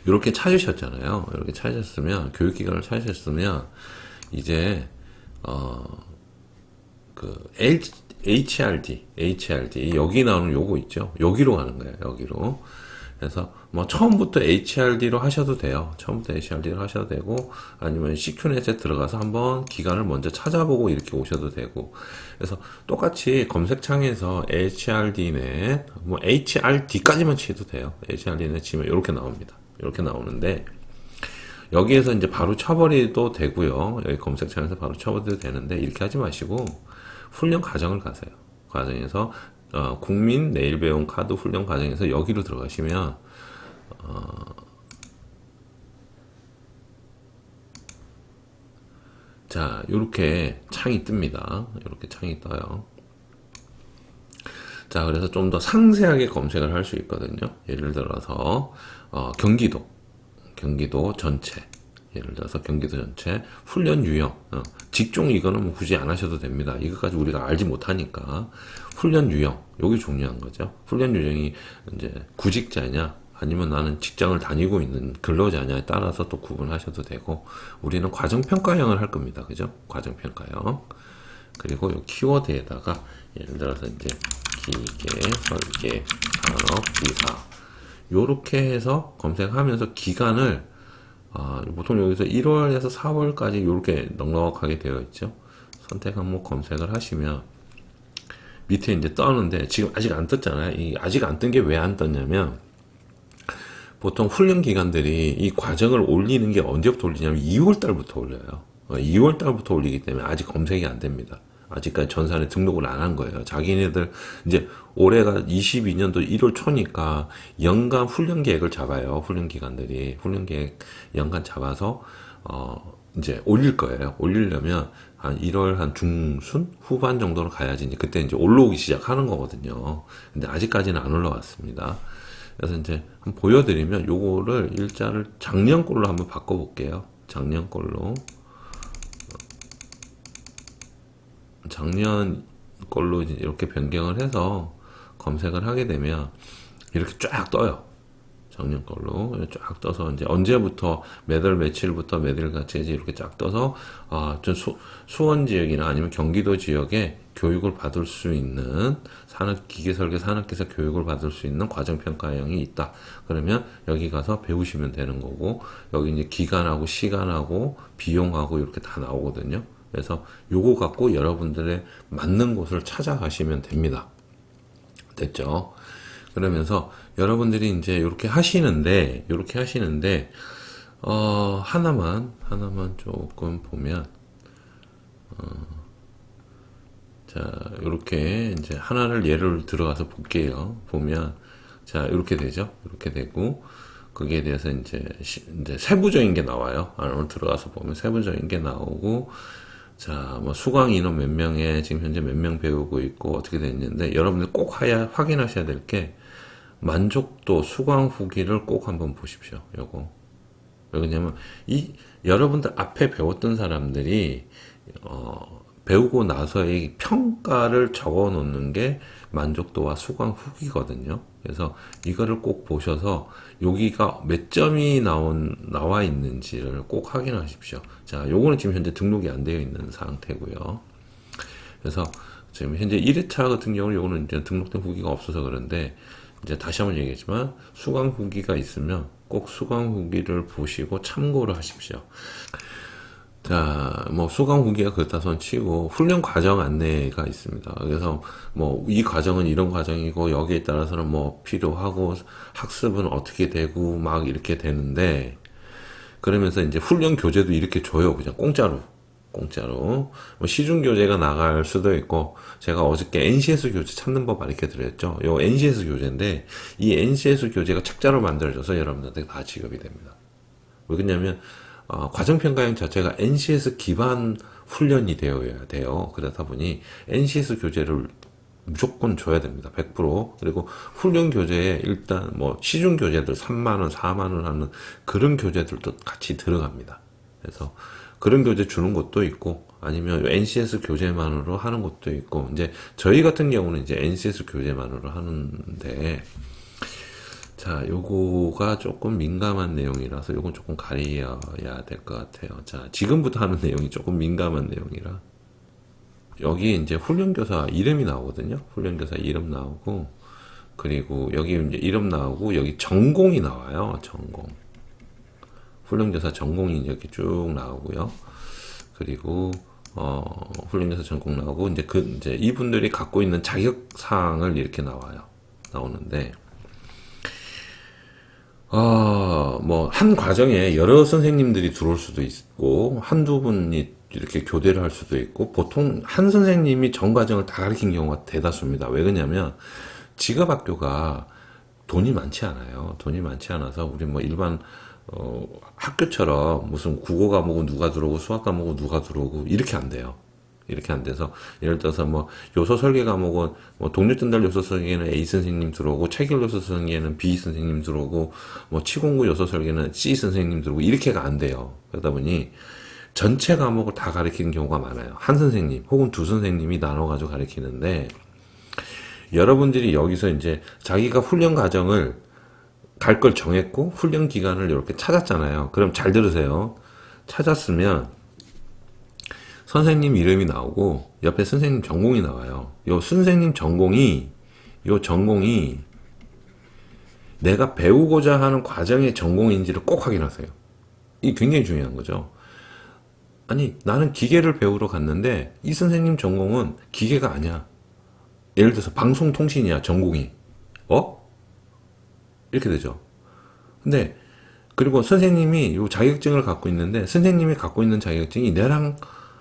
[SPEAKER 1] 이렇게 찾으셨잖아요. 이렇게 찾으셨으면, 교육기관을 찾으셨으면, 이제, HRD, 여기 나오는 요거 있죠? 여기로 가는 거예요, 여기로. 그래서, 처음부터 HRD로 하셔도 돼요. 처음부터 HRD로 하셔도 되고, 아니면 CQNet에 들어가서 한번 기간을 먼저 찾아보고 이렇게 오셔도 되고. 그래서 똑같이 검색창에서 HRDnet, HRD까지만 치도 돼요. HRDnet 치면 이렇게 나옵니다. 이렇게 나오는데, 여기에서 이제 바로 쳐버리도 되고요. 여기 검색창에서 바로 쳐버려도 되는데, 이렇게 하지 마시고, 훈련 과정을 가세요. 과정에서, 국민 내일 배움 카드 훈련 과정에서 여기로 들어가시면, 자, 요렇게 창이 뜹니다. 요렇게 창이 떠요. 자, 그래서 좀 더 상세하게 검색을 할 수 있거든요. 예를 들어서, 경기도 전체. 예를 들어서 경기도 전체, 훈련 유형, 직종 이거는 뭐 굳이 안 하셔도 됩니다. 이것까지 우리가 알지 못하니까. 훈련 유형, 요게 중요한 거죠. 훈련 유형이 이제 구직자냐, 아니면 나는 직장을 다니고 있는 근로자냐에 따라서 또 구분하셔도 되고, 우리는 과정평가형을 할 겁니다. 그죠? 과정평가형. 그리고 이 키워드에다가 예를 들어서 이제 기계 설계 산업 기사 요렇게 해서 검색하면서 기간을 보통 여기서 1월에서 4월까지 요렇게 넉넉하게 되어 있죠. 선택 항목 검색을 하시면 밑에 이제 떠는데 지금 아직 안 떴잖아요. 이 아직 안 뜬 게 왜 안 떴냐면 보통 훈련 기관들이 이 과정을 올리는 게 언제부터 올리냐면 2월 달부터 올려요. 2월 달부터 올리기 때문에 아직 검색이 안 됩니다. 아직까지 전산에 등록을 안 한 거예요. 자기네들 이제 올해가 22년도 1월 초니까 연간 훈련 계획을 잡아요. 훈련 기관들이 훈련 계획 연간 잡아서 이제 올릴 거예요. 올리려면 한 1월 한 중순 후반 정도로 가야지 이제 그때 이제 올라오기 시작하는 거거든요. 근데 아직까지는 안 올라왔습니다. 그래서 이제 한번 보여드리면 요거를 일자를 작년 걸로 한번 바꿔볼게요. 작년 걸로 이제 이렇게 변경을 해서 검색을 하게 되면 이렇게 쫙 떠요. 작년 걸로 쫙 떠서 이제 언제부터 몇 월 며칠부터 몇 일까지 이렇게 쫙 떠서 좀 수원 지역이나 아니면 경기도 지역에 교육을 받을 수 있는 기계설계 산업기사 교육을 받을 수 있는 과정평가형이 있다. 그러면 여기 가서 배우시면 되는 거고 여기 이제 기간하고 시간하고 비용하고 이렇게 다 나오거든요. 그래서 요거 갖고 여러분들의 맞는 곳을 찾아가시면 됩니다. 됐죠? 그러면서 여러분들이 이제 이렇게 하시는데 하나만 조금 보면 자 이렇게 이제 하나를 예를 들어가서 볼게요. 보면 자 이렇게 되죠. 이렇게 되고 거기에 대해서 이제 세부적인 게 나와요. 안으로 들어가서 보면 세부적인 게 나오고 자, 뭐 수강 인원 몇 명에 지금 현재 몇 명 배우고 있고 어떻게 됐는데 여러분들 꼭 확인하셔야 될 게 만족도 수강 후기를 꼭 한번 보십시오. 요거. 왜냐면 여러분들 앞에 배웠던 사람들이 배우고 나서의 평가를 적어 놓는 게 만족도와 수강 후기거든요. 그래서 이거를 꼭 보셔서 여기가 몇 점이 나와 있는지를 꼭 확인하십시오. 자, 요거는 지금 현재 등록이 안 되어 있는 상태고요. 그래서 지금 현재 1회차 같은 경우는 요거는 이제 등록된 후기가 없어서 그런데 이제 다시 한번 얘기했지만 수강 후기가 있으면 꼭 수강 후기를 보시고 참고를 하십시오. 자, 뭐 수강 후기가 그렇다 손 치고 훈련 과정 안내가 있습니다. 그래서 뭐 이 과정은 이런 과정이고 여기에 따라서는 뭐 필요하고 학습은 어떻게 되고 막 이렇게 되는데 그러면서 이제 훈련 교재도 이렇게 줘요. 그냥 공짜로. 뭐 시중 교재가 나갈 수도 있고 제가 어저께 NCS 교재 찾는 법 알려 드렸죠. 요 NCS 교재인데 이 NCS 교재가 책자로 만들어져서 여러분들한테 다 지급이 됩니다. 왜 그러냐면 과정평가형 자체가 NCS 기반 훈련이 되어야 돼요. 그렇다 보니 NCS 교재를 무조건 줘야 됩니다. 100%. 그리고 훈련 교재에 일단 뭐 시중 교재들 3만원, 4만원 하는 그런 교재들도 같이 들어갑니다. 그래서 그런 교재 주는 것도 있고 아니면 NCS 교재만으로 하는 것도 있고 이제 저희 같은 경우는 이제 NCS 교재만으로 하는데 자, 요거가 조금 민감한 내용이라서 요건 조금 가려야 될 것 같아요. 자, 지금부터 하는 내용이 조금 민감한 내용이라 여기 이제 훈련교사 이름이 나오거든요. 훈련교사 이름 나오고 그리고 여기 이제 이름 나오고 여기 전공이 나와요. 전공. 훈련교사 전공이 이렇게 쭉 나오고요. 그리고 훈련교사 전공 나오고 이제 이분들이 갖고 있는 자격 사항을 이렇게 나오는데 뭐 한 과정에 여러 선생님들이 들어올 수도 있고 한두 분이 이렇게 교대를 할 수도 있고 보통 한 선생님이 전 과정을 다 가르친 경우가 대다수입니다. 왜 그러냐면 직업학교가 돈이 많지 않아요. 돈이 많지 않아서 우리 뭐 일반 학교처럼 무슨 국어 과목은 누가 들어오고 수학 과목은 누가 들어오고 이렇게 안 돼요. 이렇게 안 돼서 예를 들어서 뭐 요소 설계 과목은 뭐 동료 전달 요소 설계는 A 선생님 들어오고 체결 요소 설계는 B 선생님 들어오고 뭐 치공구 요소 설계는 C 선생님 들어오고 이렇게가 안 돼요. 그러다 보니 전체 과목을 다 가르치는 경우가 많아요. 한 선생님 혹은 두 선생님이 나눠가지고 가르치는데 여러분들이 여기서 이제 자기가 훈련 과정을 갈 걸 정했고 훈련 기간을 이렇게 찾았잖아요. 그럼 잘 들으세요. 찾았으면 선생님 이름이 나오고 옆에 선생님 전공이 나와요. 요 선생님 전공이 내가 배우고자 하는 과정의 전공인지를 꼭 확인하세요. 이게 굉장히 중요한 거죠. 아니, 나는 기계를 배우러 갔는데 이 선생님 전공은 기계가 아니야. 예를 들어서 방송통신이야, 전공이. 이렇게 되죠. 근데 그리고 선생님이 요 자격증을 갖고 있는데 선생님이 갖고 있는 자격증이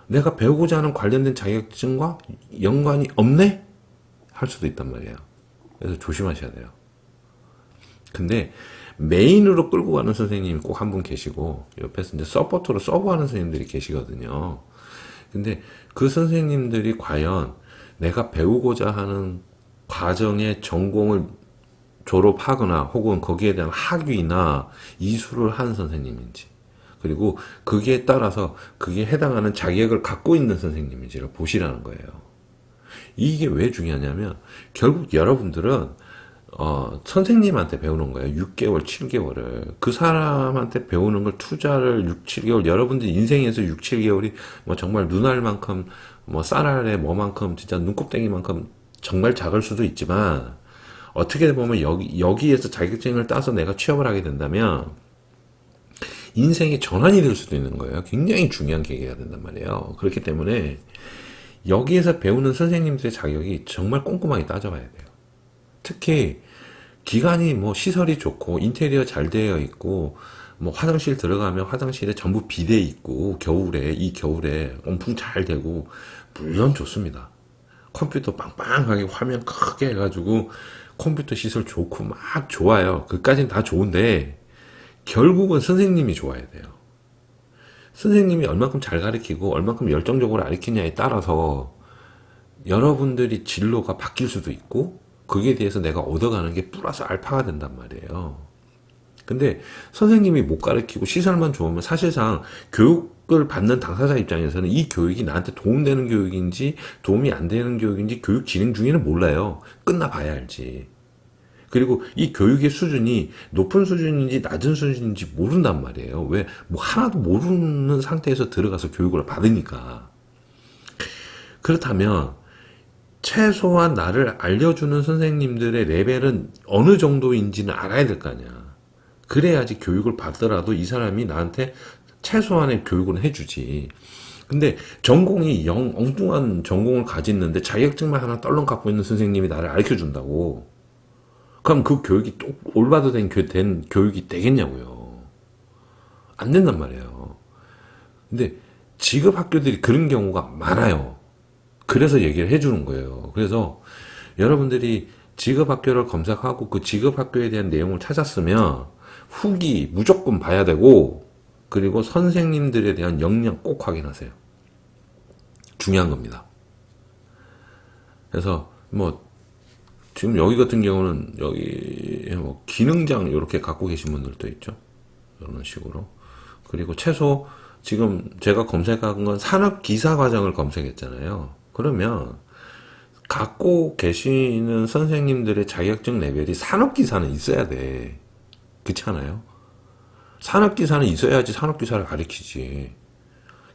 [SPEAKER 1] 내가 배우고자 하는 관련된 자격증과 연관이 없네? 할 수도 있단 말이에요. 그래서 조심하셔야 돼요. 근데 메인으로 끌고 가는 선생님이 꼭 한 분 계시고 옆에서 이제 서포터로 서브하는 선생님들이 계시거든요. 근데 그 선생님들이 과연 내가 배우고자 하는 과정의 전공을 졸업하거나 혹은 거기에 대한 학위나 이수를 한 선생님인지, 그리고 거기에 따라서 그게 해당하는 자격을 갖고 있는 선생님인지를 보시라는 거예요. 이게 왜 중요하냐면 결국 여러분들은 선생님한테 배우는 거예요. 6개월, 7개월을. 그 사람한테 배우는 걸 투자를 6, 7개월, 여러분들 인생에서 6, 7개월이 뭐 정말 눈알 만큼, 뭐 쌀알에 뭐만큼, 진짜 눈곱덩이만큼 정말 작을 수도 있지만, 어떻게 보면 여기에서 자격증을 따서 내가 취업을 하게 된다면, 인생의 전환이 될 수도 있는 거예요. 굉장히 중요한 계기가 된단 말이에요. 그렇기 때문에, 여기에서 배우는 선생님들의 자격이 정말 꼼꼼하게 따져봐야 돼요. 특히 기관이 뭐 시설이 좋고 인테리어 잘 되어 있고 뭐 화장실 들어가면 화장실에 전부 비대 있고 이 겨울에 온풍 잘 되고 물론 좋습니다. 컴퓨터 빵빵하게 화면 크게 해가지고 컴퓨터 시설 좋고 막 좋아요. 그까진 다 좋은데 결국은 선생님이 좋아야 돼요. 선생님이 얼만큼 잘 가르치고 얼만큼 열정적으로 가르치냐에 따라서 여러분들이 진로가 바뀔 수도 있고 거기에 대해서 내가 얻어가는 게 플러스 알파가 된단 말이에요. 근데 선생님이 못 가르치고 시설만 좋으면 사실상 교육을 받는 당사자 입장에서는 이 교육이 나한테 도움되는 교육인지 도움이 안 되는 교육인지 교육 진행 중에는 몰라요. 끝나봐야 알지. 그리고 이 교육의 수준이 높은 수준인지 낮은 수준인지 모른단 말이에요. 왜? 뭐 하나도 모르는 상태에서 들어가서 교육을 받으니까. 그렇다면 최소한 나를 알려주는 선생님들의 레벨은 어느 정도인지는 알아야 될 거 아니야. 그래야지 교육을 받더라도 이 사람이 나한테 최소한의 교육을 해주지. 근데 전공이 엉뚱한 전공을 가졌는데 자격증만 하나 떨렁 갖고 있는 선생님이 나를 가르쳐준다고. 그럼 그 교육이 또 올바로 된 교육이 되겠냐고요. 안 된단 말이에요. 근데 직업 학교들이 그런 경우가 많아요. 그래서 얘기를 해주는 거예요. 그래서 여러분들이 직업학교를 검색하고 그 직업학교에 대한 내용을 찾았으면 후기 무조건 봐야 되고, 그리고 선생님들에 대한 역량 꼭 확인하세요. 중요한 겁니다. 그래서 뭐 지금 여기 같은 경우는 여기 뭐 기능장 이렇게 갖고 계신 분들도 있죠. 이런 식으로. 그리고 최소 지금 제가 검색한 건 산업기사 과정을 검색했잖아요. 그러면 갖고 계시는 선생님들의 자격증 레벨이 산업기사는 있어야 돼. 그렇지 않아요? 산업기사는 있어야지 산업기사를 가르치지.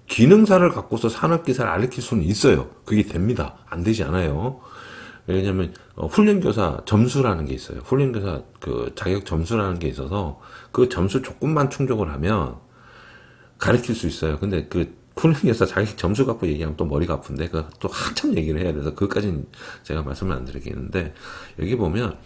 [SPEAKER 1] 기능사를 갖고서 산업기사를 가르칠 수는 있어요. 그게 됩니다. 안 되지 않아요. 왜냐면 훈련교사 점수라는 게 있어요. 훈련교사 그 자격 점수라는 게 있어서 그 점수 조금만 충족을 하면 가르칠 수 있어요. 근데 그 훈련교사 자격 점수 갖고 얘기하면 또 머리가 아픈데 그 또 한참 얘기를 해야 돼서 그것까지는 제가 말씀을 안 드리겠는데, 여기 보면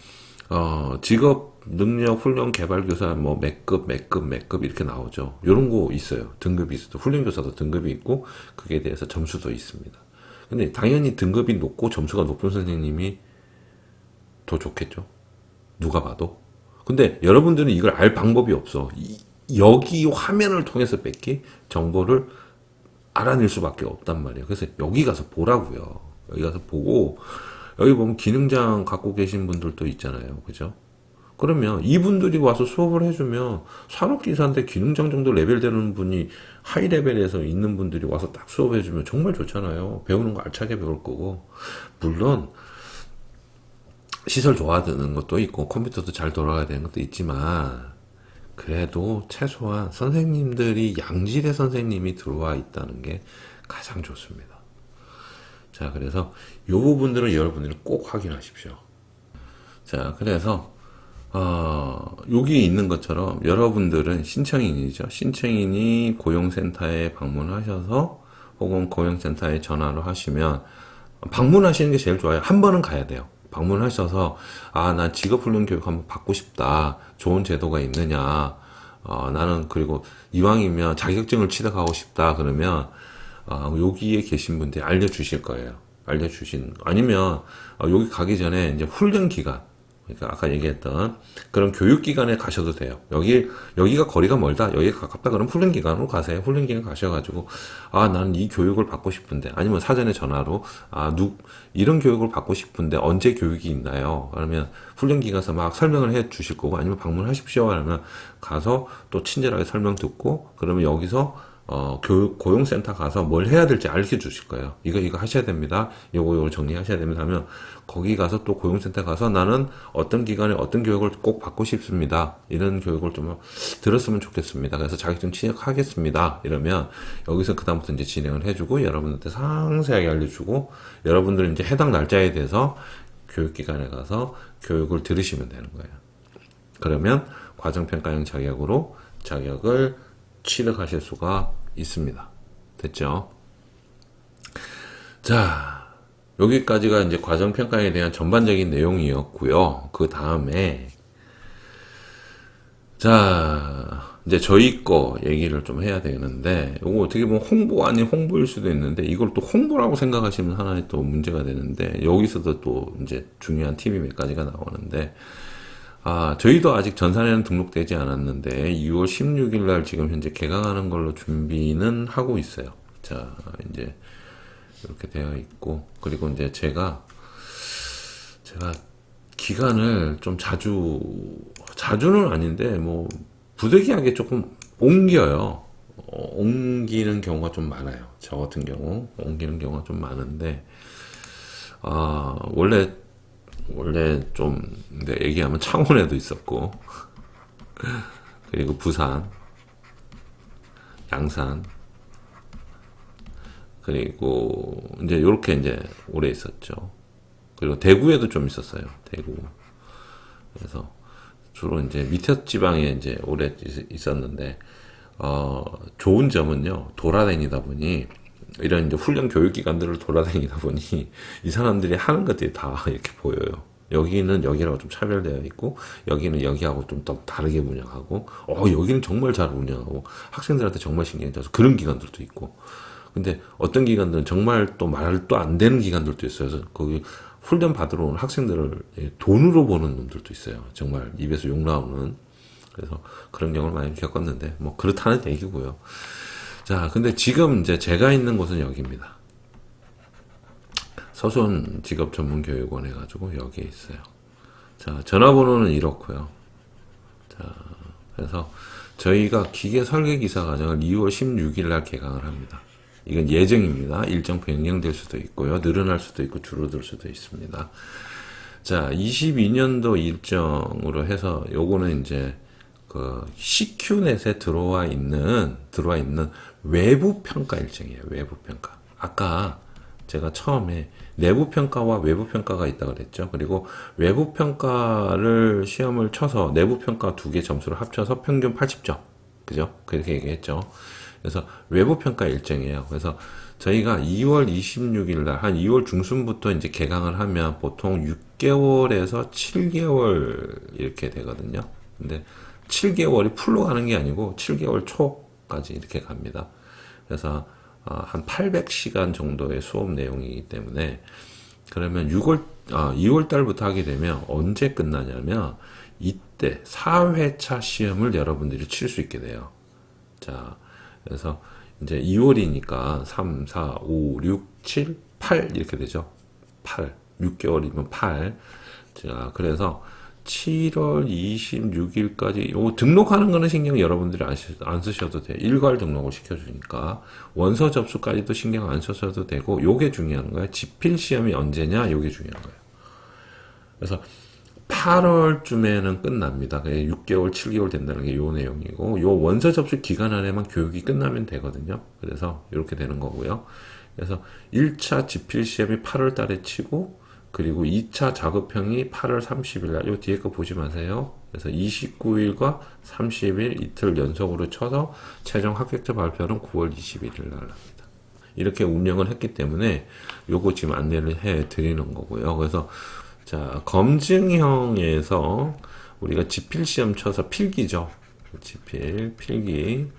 [SPEAKER 1] 직업 능력 훈련 개발 교사 뭐 몇 급 이렇게 나오죠. 요런 거 있어요. 등급이 있어요. 훈련교사도 등급이 있고 그게 대해서 점수도 있습니다. 근데 당연히 등급이 높고 점수가 높은 선생님이 더 좋겠죠. 누가 봐도. 근데 여러분들은 이걸 알 방법이 없어. 여기 화면을 통해서 뺏기 정보를 알아낼 수밖에 없단 말이에요. 그래서 여기 가서 보라고요. 여기 가서 보고, 여기 보면 기능장 갖고 계신 분들도 있잖아요. 그죠? 그러면 이분들이 와서 수업을 해주면 산업기사인데 기능장 정도 레벨 되는 분이 하이 레벨에서 있는 분들이 와서 딱 수업해주면 정말 좋잖아요. 배우는 거 알차게 배울 거고. 물론 시설 좋아야 되는 것도 있고 컴퓨터도 잘 돌아가야 되는 것도 있지만, 그래도 최소한 선생님들이 양질의 선생님이 들어와 있다는 게 가장 좋습니다. 자, 그래서 이 부분들은 여러분들이 꼭 확인하십시오. 자, 그래서 여기 있는 것처럼 여러분들은 신청인이죠. 신청인이 고용센터에 방문하셔서 혹은 고용센터에 전화를 하시면 방문하시는 게 제일 좋아요. 한 번은 가야 돼요. 방문하셔서 난 직업훈련 교육 한번 받고 싶다. 좋은 제도가 있느냐. 나는 그리고 이왕이면 자격증을 취득하고 싶다. 그러면 여기에 계신 분들이 알려주실 거예요. 아니면 여기 가기 전에 이제 훈련 기간, 그러니까 아까 얘기했던 그런 교육 기관에 가셔도 돼요. 여기가 거리가 멀다, 여기가 가깝다, 그럼 훈련 기관으로 가세요. 훈련 기관 가셔가지고 나는 이 교육을 받고 싶은데, 아니면 사전에 전화로 이런 교육을 받고 싶은데 언제 교육이 있나요? 그러면 훈련 기관 가서 막 설명을 해 주실 거고, 아니면 방문하십시오. 하면 가서 또 친절하게 설명 듣고, 그러면 여기서 고용센터 가서 뭘 해야 될지 알려주실 거예요. 이거 하셔야 됩니다. 요거 정리하셔야 됩니다. 하면 거기 가서 또 고용센터 가서 나는 어떤 기관에 어떤 교육을 꼭 받고 싶습니다. 이런 교육을 좀 들었으면 좋겠습니다. 그래서 자격증 취득하겠습니다. 이러면 여기서 그다음부터 이제 진행을 해주고 여러분한테 상세하게 알려주고 여러분들 이제 해당 날짜에 대해서 교육기관에 가서 교육을 들으시면 되는 거예요. 그러면 과정평가형 자격으로 자격을 취득하실 수가 있습니다. 됐죠? 자, 여기까지가 이제 과정평가에 대한 전반적인 내용이었고요. 그 다음에 자, 이제 저희 거 얘기를 좀 해야 되는데, 이거 어떻게 보면 홍보 아닌 홍보일 수도 있는데, 이걸 또 홍보라고 생각하시면 하나의 또 문제가 되는데, 여기서도 또 이제 중요한 팁이 몇 가지가 나오는데, 저희도 아직 전산에는 등록되지 않았는데 2월 16일 날 지금 현재 개강하는 걸로 준비는 하고 있어요. 자, 이제 이렇게 되어 있고, 그리고 이제 제가 기간을 좀 자주는 아닌데 뭐 부득이하게 조금 옮겨요. 옮기는 경우가 좀 많아요. 저 같은 경우 옮기는 경우가 좀 많은데 원래 좀 얘기하면 창원에도 있었고 그리고 부산, 양산, 그리고 이제 요렇게 이제 오래 있었죠. 그리고 대구에도 좀 있었어요. 대구. 그래서 주로 이제 밑에 지방에 이제 오래 있었는데 좋은 점은요, 돌아다니다 보니 이런 이제 훈련 교육 기관들을 돌아다니다 보니 이 사람들이 하는 것들이 다 이렇게 보여요. 여기는 여기라고 좀 차별되어 있고, 여기는 여기하고 좀 더 다르게 운영하고, 여기는 정말 잘 운영하고, 학생들한테 정말 신경이 써서 그런 기관들도 있고. 근데 어떤 기관들은 정말 또 말도 안 되는 기관들도 있어요. 그래서 거기 훈련 받으러 온 학생들을 돈으로 보는 놈들도 있어요. 정말 입에서 욕 나오는. 그래서 그런 경우를 많이 겪었는데, 뭐 그렇다는 얘기고요. 자, 근데 지금 이제 제가 있는 곳은 여기입니다. 서수원 직업전문교육원 해가지고 여기에 있어요. 자, 전화번호는 이렇고요. 자, 그래서 저희가 기계 설계 기사 과정을 2월 16일 날 개강을 합니다. 이건 예정입니다. 일정 변경될 수도 있고요. 늘어날 수도 있고 줄어들 수도 있습니다. 자, 22년도 일정으로 해서 요거는 이제 그 CQ넷에 들어와 있는 외부 평가 일정이에요. 외부 평가. 아까 제가 처음에 내부 평가와 외부 평가가 있다고 그랬죠. 그리고 외부 평가를 시험을 쳐서 내부 평가 두 개 점수를 합쳐서 평균 80점. 그죠? 그렇게 얘기했죠. 그래서 외부 평가 일정이에요. 그래서 저희가 2월 26일 날 한 2월 중순부터 이제 개강을 하면 보통 6개월에서 7개월 이렇게 되거든요. 근데 7개월이 풀로 가는 게 아니고 7개월 초까지 이렇게 갑니다. 그래서 한 800시간 정도의 수업 내용이기 때문에, 그러면 2월 달부터 하게 되면 언제 끝나냐면 이때 4회차 시험을 여러분들이 칠 수 있게 돼요. 자, 그래서 이제 2월이니까 3, 4, 5, 6, 7, 8 이렇게 되죠. 8, 6개월이면 8. 자, 그래서 7월 26일까지 요거 등록하는 거는 신경 여러분들이 안 쓰셔도 돼요. 일괄 등록을 시켜주니까. 원서 접수까지도 신경 안 쓰셔도 되고, 요게 중요한 거예요. 지필 시험이 언제냐, 요게 중요한 거예요. 그래서 8월쯤에는 끝납니다. 6개월, 7개월 된다는 게 요 내용이고, 요 원서 접수 기간 안에만 교육이 끝나면 되거든요. 그래서 이렇게 되는 거고요. 그래서 1차 지필 시험이 8월 달에 치고, 그리고 2차 작업형이 8월 30일 날, 요 뒤에 거 보지 마세요. 그래서 29일과 30일 이틀 연속으로 쳐서 최종 합격자 발표는 9월 21일 날 합니다. 이렇게 운영을 했기 때문에 요거 지금 안내를 해 드리는 거고요. 그래서 자, 검증형에서 우리가 지필시험 쳐서 필기죠. 지필, 필기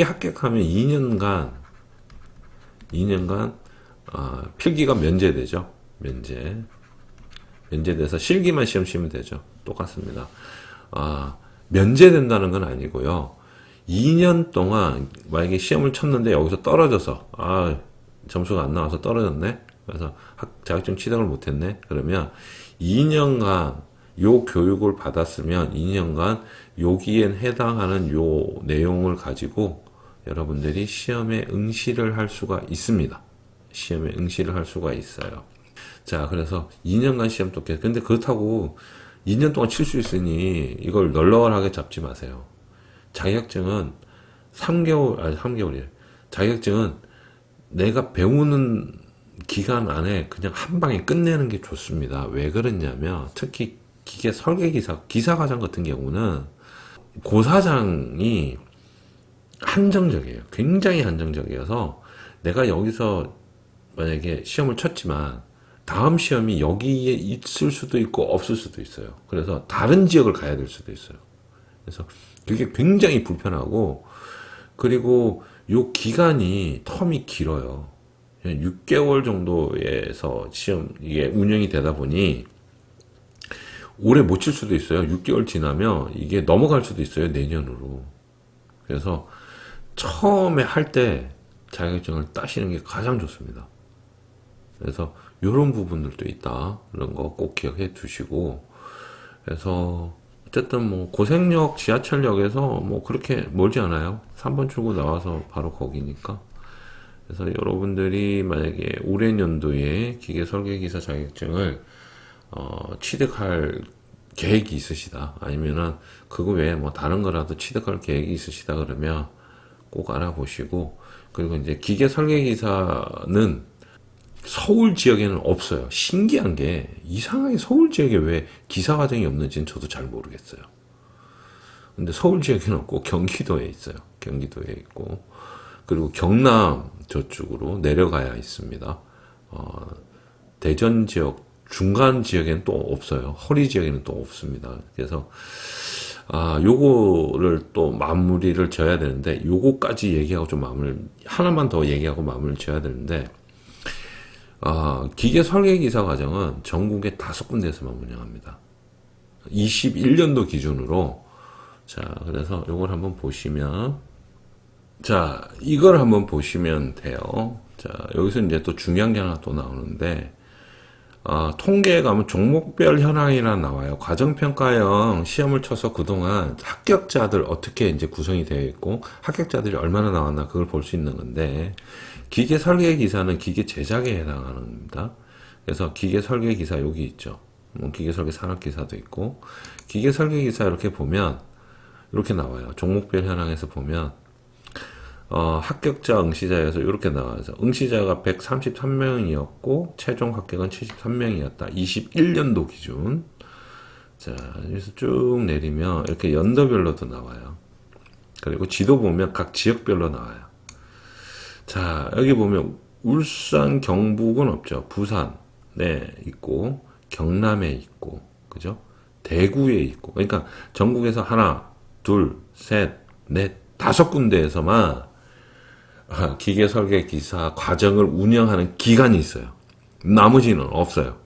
[SPEAKER 1] 합격하면 2년간 필기가 면제되죠. 면제돼서 실기만 시험 치면 되죠. 똑같습니다. 면제된다는 건 아니고요. 2년 동안 만약에 시험을 쳤는데 여기서 떨어져서 점수가 안 나와서 떨어졌네. 그래서 자격증 취득을 못했네. 그러면 2년간 요 교육을 받았으면 2년간 여기에 해당하는 요 내용을 가지고 여러분들이 시험에 응시를 할 수가 있습니다. 시험에 응시를 할 수가 있어요. 자, 그래서 2년간 시험 똑같아요. 근데 그렇다고 2년 동안 칠 수 있으니 이걸 널널하게 잡지 마세요. 자격증은 3개월이에요. 자격증은 내가 배우는 기간 안에 그냥 한 방에 끝내는 게 좋습니다. 왜 그러냐면 특히 기계 설계기사, 기사과정 같은 경우는 고사장이 한정적이에요. 굉장히 한정적이어서 내가 여기서 만약에 시험을 쳤지만 다음 시험이 여기에 있을 수도 있고 없을 수도 있어요. 그래서 다른 지역을 가야 될 수도 있어요. 그래서 그게 굉장히 불편하고, 그리고 요 기간이 텀이 길어요. 6개월 정도에서 시험 이게 운영이 되다 보니 올해 못 칠 수도 있어요. 6개월 지나면 이게 넘어갈 수도 있어요. 내년으로. 그래서 처음에 할 때 자격증을 따시는 게 가장 좋습니다. 그래서 이런 부분들도 있다. 그런 거 꼭 기억해 두시고, 그래서 어쨌든 뭐 고생역 지하철역에서 뭐 그렇게 멀지 않아요. 3번 출구 나와서 바로 거기니까. 그래서 여러분들이 만약에 올해 연도에 기계 설계기사 자격증을 취득할 계획이 있으시다, 아니면은 그거 외에 뭐 다른 거라도 취득할 계획이 있으시다 그러면 꼭 알아보시고, 그리고 이제 기계 설계기사는 서울 지역에는 없어요. 신기한 게 이상하게 서울 지역에 왜 기사 과정이 없는지는 저도 잘 모르겠어요. 근데 서울 지역에는 없고 경기도에 있어요. 경기도에 있고, 그리고 경남 저쪽으로 내려가야 있습니다. 대전 지역 중간 지역에는 또 없어요. 허리 지역에는 또 없습니다. 그래서 요거를 또 마무리를 지어야 되는데, 요거까지 얘기하고 좀 하나만 더 얘기하고 마무리를 지어야 되는데, 기계 설계기사 과정은 전국에 5군데에서만 운영합니다. 21년도 기준으로. 자, 그래서 요걸 한번 보시면, 자, 이걸 한번 보시면 돼요. 자, 여기서 이제 또 중요한 게 하나 또 나오는데, 통계에 가면 종목별 현황이라 나와요. 과정평가형 시험을 쳐서 그동안 합격자들 어떻게 이제 구성이 되어 있고, 합격자들이 얼마나 나왔나 그걸 볼 수 있는 건데, 기계 설계 기사는 기계 제작에 해당하는 겁니다. 그래서 기계 설계 기사 여기 있죠. 기계 설계 산업 기사도 있고, 기계 설계 기사 이렇게 보면 이렇게 나와요. 종목별 현황에서 보면 합격자 응시자에서 이렇게 나와요. 응시자가 133명이었고 최종 합격은 73명이었다. 21년도 기준. 자, 여기서 쭉 내리면 이렇게 연도별로도 나와요. 그리고 지도 보면 각 지역별로 나와요. 자, 여기 보면 울산, 경북은 없죠. 부산에 있고, 경남에 있고, 그죠? 대구에 있고. 그러니까 전국에서 하나, 둘, 셋, 넷, 5군데에서만 기계 설계 기사 과정을 운영하는 기간이 있어요. 나머지는 없어요.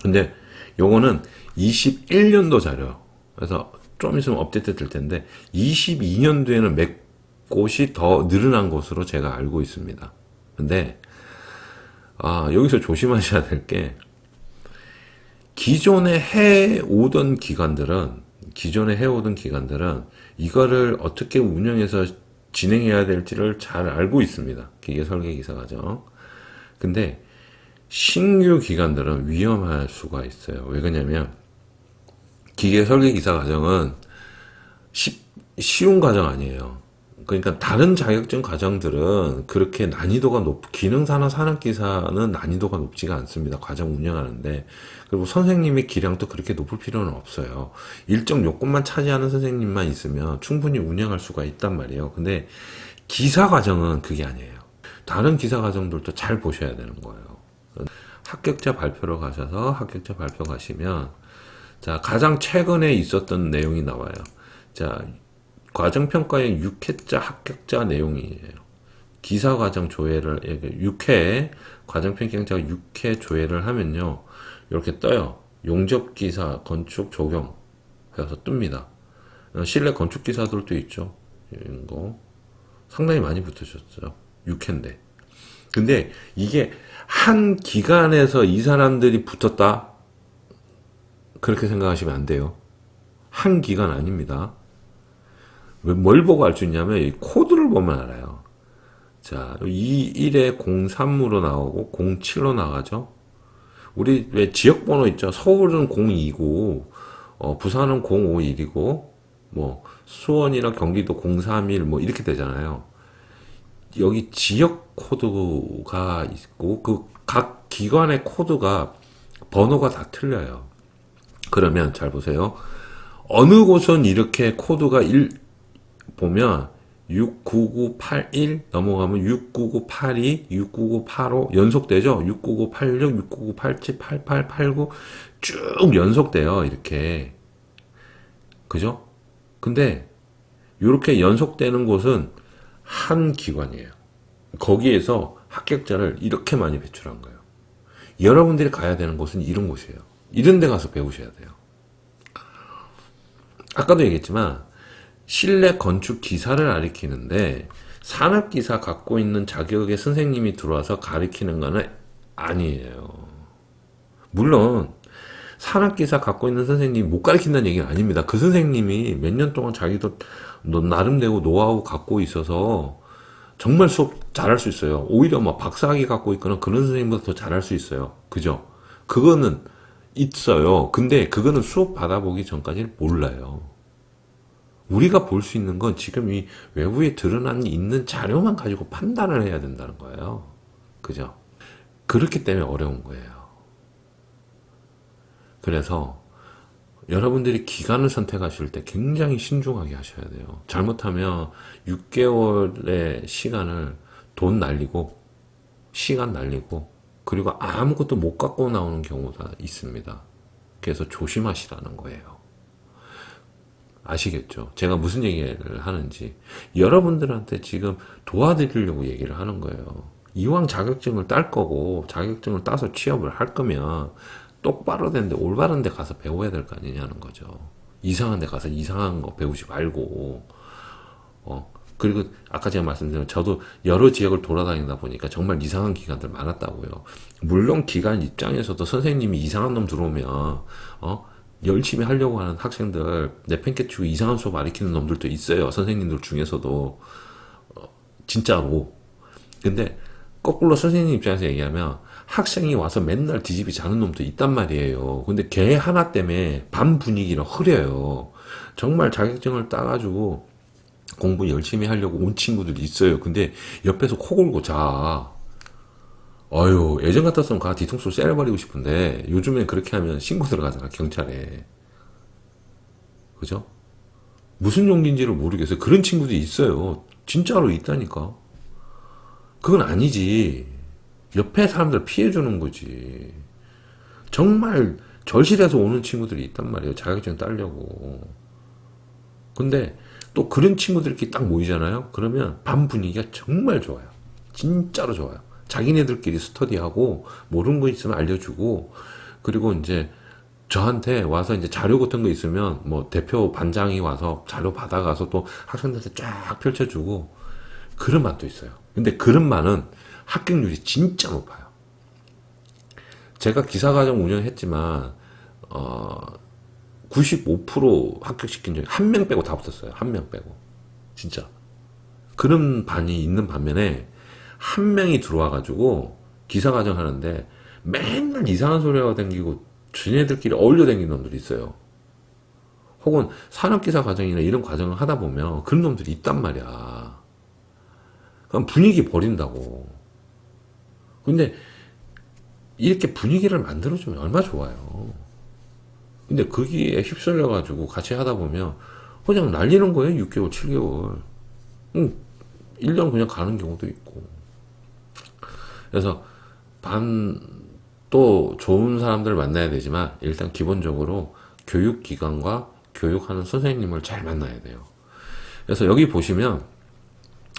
[SPEAKER 1] 근데 요거는 21년도 자료. 그래서 좀 있으면 업데이트 될 텐데, 22년도에는 몇 곳이 더 늘어난 것으로 제가 알고 있습니다. 근데 여기서 조심하셔야 될 게, 기존에 해오던 기관들은 이거를 어떻게 운영해서 진행해야 될지를 잘 알고 있습니다. 기계 설계 기사 과정. 근데 신규 기관들은 위험할 수가 있어요. 왜 그러냐면 기계 설계 기사 과정은 쉬운 과정 아니에요. 그러니까 다른 자격증 과정들은 그렇게 난이도가 기능사나 산업기사는 난이도가 높지가 않습니다. 과정 운영하는데. 그리고 선생님의 기량도 그렇게 높을 필요는 없어요. 일정 요건만 차지하는 선생님만 있으면 충분히 운영할 수가 있단 말이에요. 근데 기사 과정은 그게 아니에요. 다른 기사 과정들도 잘 보셔야 되는 거예요. 합격자 발표로 가셔서 합격자 발표 가시면, 자, 가장 최근에 있었던 내용이 나와요. 자, 과정평가의 6회자 합격자 내용이에요. 기사과정 조회를, 6회, 과정평가자가 6회 조회를 하면요. 이렇게 떠요. 용접기사, 건축, 조경 해서 뜹니다. 실내 건축기사들도 있죠. 이런 거. 상당히 많이 붙으셨죠. 6회인데. 근데 이게 한 기관에서 이 사람들이 붙었다? 그렇게 생각하시면 안 돼요. 한 기관 아닙니다. 뭘 보고 알 수 있냐면 이 코드를 보면 알아요. 자, 21에 03으로 나오고 07로 나가죠. 우리 왜 지역번호 있죠. 서울은 02고 부산은 051이고 뭐 수원이나 경기도 031 뭐 이렇게 되잖아요. 여기 지역 코드가 있고 그 각 기관의 코드가 번호가 다 틀려요. 그러면 잘 보세요. 어느 곳은 이렇게 코드가 보면 69981 넘어가면 69982, 69985 연속되죠? 69986, 69987, 8889 쭉 연속돼요. 이렇게. 그죠? 근데 이렇게 연속되는 곳은 한 기관이에요. 거기에서 합격자를 이렇게 많이 배출한 거예요. 여러분들이 가야 되는 곳은 이런 곳이에요. 이런 데 가서 배우셔야 돼요. 아까도 얘기했지만 실내 건축 기사를 가리키는데 산업기사 갖고 있는 자격의 선생님이 들어와서 가리키는 거는 아니에요. 물론 산업기사 갖고 있는 선생님이 못 가르친다는 얘기는 아닙니다. 그 선생님이 몇 년 동안 자기도 나름대로 노하우 갖고 있어서 정말 수업 잘할 수 있어요. 오히려 막 박사학위 갖고 있거나 그런 선생님보다 더 잘할 수 있어요. 그죠? 그거는 있어요. 근데 그거는 수업 받아보기 전까지는 몰라요. 우리가 볼 수 있는 건 지금 이 외부에 드러난 있는 자료만 가지고 판단을 해야 된다는 거예요. 그죠? 그렇기 때문에 어려운 거예요. 그래서 여러분들이 기간을 선택하실 때 굉장히 신중하게 하셔야 돼요. 잘못하면 6개월의 시간을 돈 날리고 시간 날리고 그리고 아무것도 못 갖고 나오는 경우가 있습니다. 그래서 조심하시라는 거예요. 아시겠죠? 제가 무슨 얘기를 하는지. 여러분들한테 지금 도와드리려고 얘기를 하는 거예요. 이왕 자격증을 딸 거고 자격증을 따서 취업을 할 거면 똑바로 된데 올바른 데 가서 배워야 될 거 아니냐는 거죠. 이상한 데 가서 이상한 거 배우지 말고 그리고 아까 제가 말씀드린 저도 여러 지역을 돌아다니다 보니까 정말 이상한 기관들 많았다고요. 물론 기관 입장에서도 선생님이 이상한 놈 들어오면 열심히 하려고 하는 학생들 내팽개치고 이상한 수업 가르치는 놈들도 있어요. 선생님들 중에서도 진짜로. 근데 거꾸로 선생님 입장에서 얘기하면 학생이 와서 맨날 뒤집이 자는 놈도 있단 말이에요. 근데 걔 하나 때문에 반 분위기가 흐려요. 정말 자격증을 따가지고 공부 열심히 하려고 온 친구들이 있어요. 근데 옆에서 코 골고 자. 어휴, 예전 같았으면 가 뒤통수 째려버리고 싶은데 요즘엔 그렇게 하면 신고 들어가잖아, 경찰에. 그죠? 무슨 용기인지를 모르겠어요. 그런 친구들이 있어요. 진짜로 있다니까. 그건 아니지. 옆에 사람들 피해주는 거지. 정말 절실해서 오는 친구들이 있단 말이에요. 자격증 따려고. 근데 또 그런 친구들끼리 딱 모이잖아요. 그러면 반 분위기가 정말 좋아요. 진짜로 좋아요. 자기네들끼리 스터디하고 모르는 거 있으면 알려주고 그리고 이제 저한테 와서 이제 자료 같은 거 있으면 뭐 대표 반장이 와서 자료 받아가서 또 학생들한테 쫙 펼쳐주고 그런 맛도 있어요. 근데 그런 맛은 합격률이 진짜 높아요. 제가 기사과정 운영했지만 95% 합격시킨 적이 한 명 빼고 다 붙었어요. 한 명 빼고. 진짜. 그런 반이 있는 반면에 한 명이 들어와가지고 기사과정 하는데 맨날 이상한 소리 하고 다니고 지네들끼리 어울려 다니는 놈들이 있어요. 혹은 산업기사 과정이나 이런 과정을 하다 보면 그런 놈들이 있단 말이야. 그럼 분위기 버린다고. 근데 이렇게 분위기를 만들어주면 얼마나 좋아요. 근데 거기에 휩쓸려가지고 같이 하다 보면 그냥 날리는 거예요. 6개월, 7개월. 1년 그냥 가는 경우도 있고. 그래서 또 좋은 사람들 만나야 되지만 일단 기본적으로 교육기관과 교육하는 선생님을 잘 만나야 돼요. 그래서 여기 보시면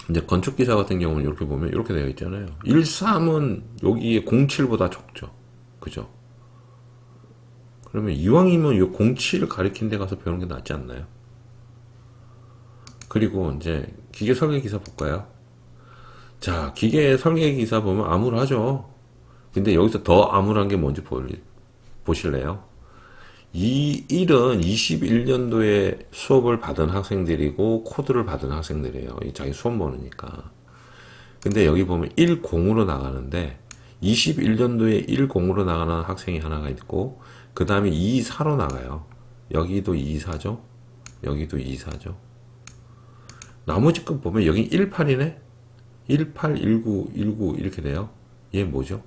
[SPEAKER 1] 이제 건축기사 같은 경우는 이렇게 보면 이렇게 되어 있잖아요. 13은 여기에 07보다 적죠. 그죠? 그러면 이왕이면 이 07을 가리킨 데 가서 배우는 게 낫지 않나요? 그리고 이제 기계 설계 기사 볼까요? 자, 기계 설계 기사 보면 암울하죠. 근데 여기서 더 암울한 게 뭔지 보실래요? 이 1은 21년도에 수업을 받은 학생들이고 코드를 받은 학생들이에요. 자기 수업 보느니까. 근데 여기 보면 10으로 나가는데 21년도에 10으로 나가는 학생이 하나가 있고 그 다음에 24로 나가요. 여기도 24죠. 여기도 24죠. 나머지 것 보면 여기 18이네. 18, 19, 19 이렇게 돼요. 얘 뭐죠?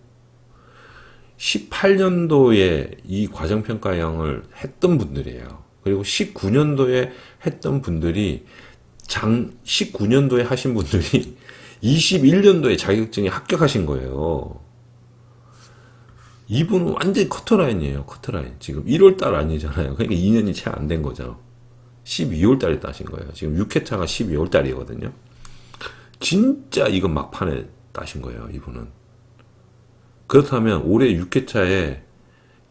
[SPEAKER 1] 18년도에 이 과정평가형을 했던 분들이에요. 그리고 19년도에 했던 분들이 19년도에 하신 분들이 21년도에 자격증에 합격하신 거예요. 이분은 완전히 커트라인이에요. 커트라인. 지금 1월달 아니잖아요. 그러니까 2년이 채 안 된 거죠. 12월달에 따신 거예요. 지금 6회차가 12월달이거든요. 진짜 이건 막판에 따신 거예요. 이분은. 그렇다면 올해 6회차에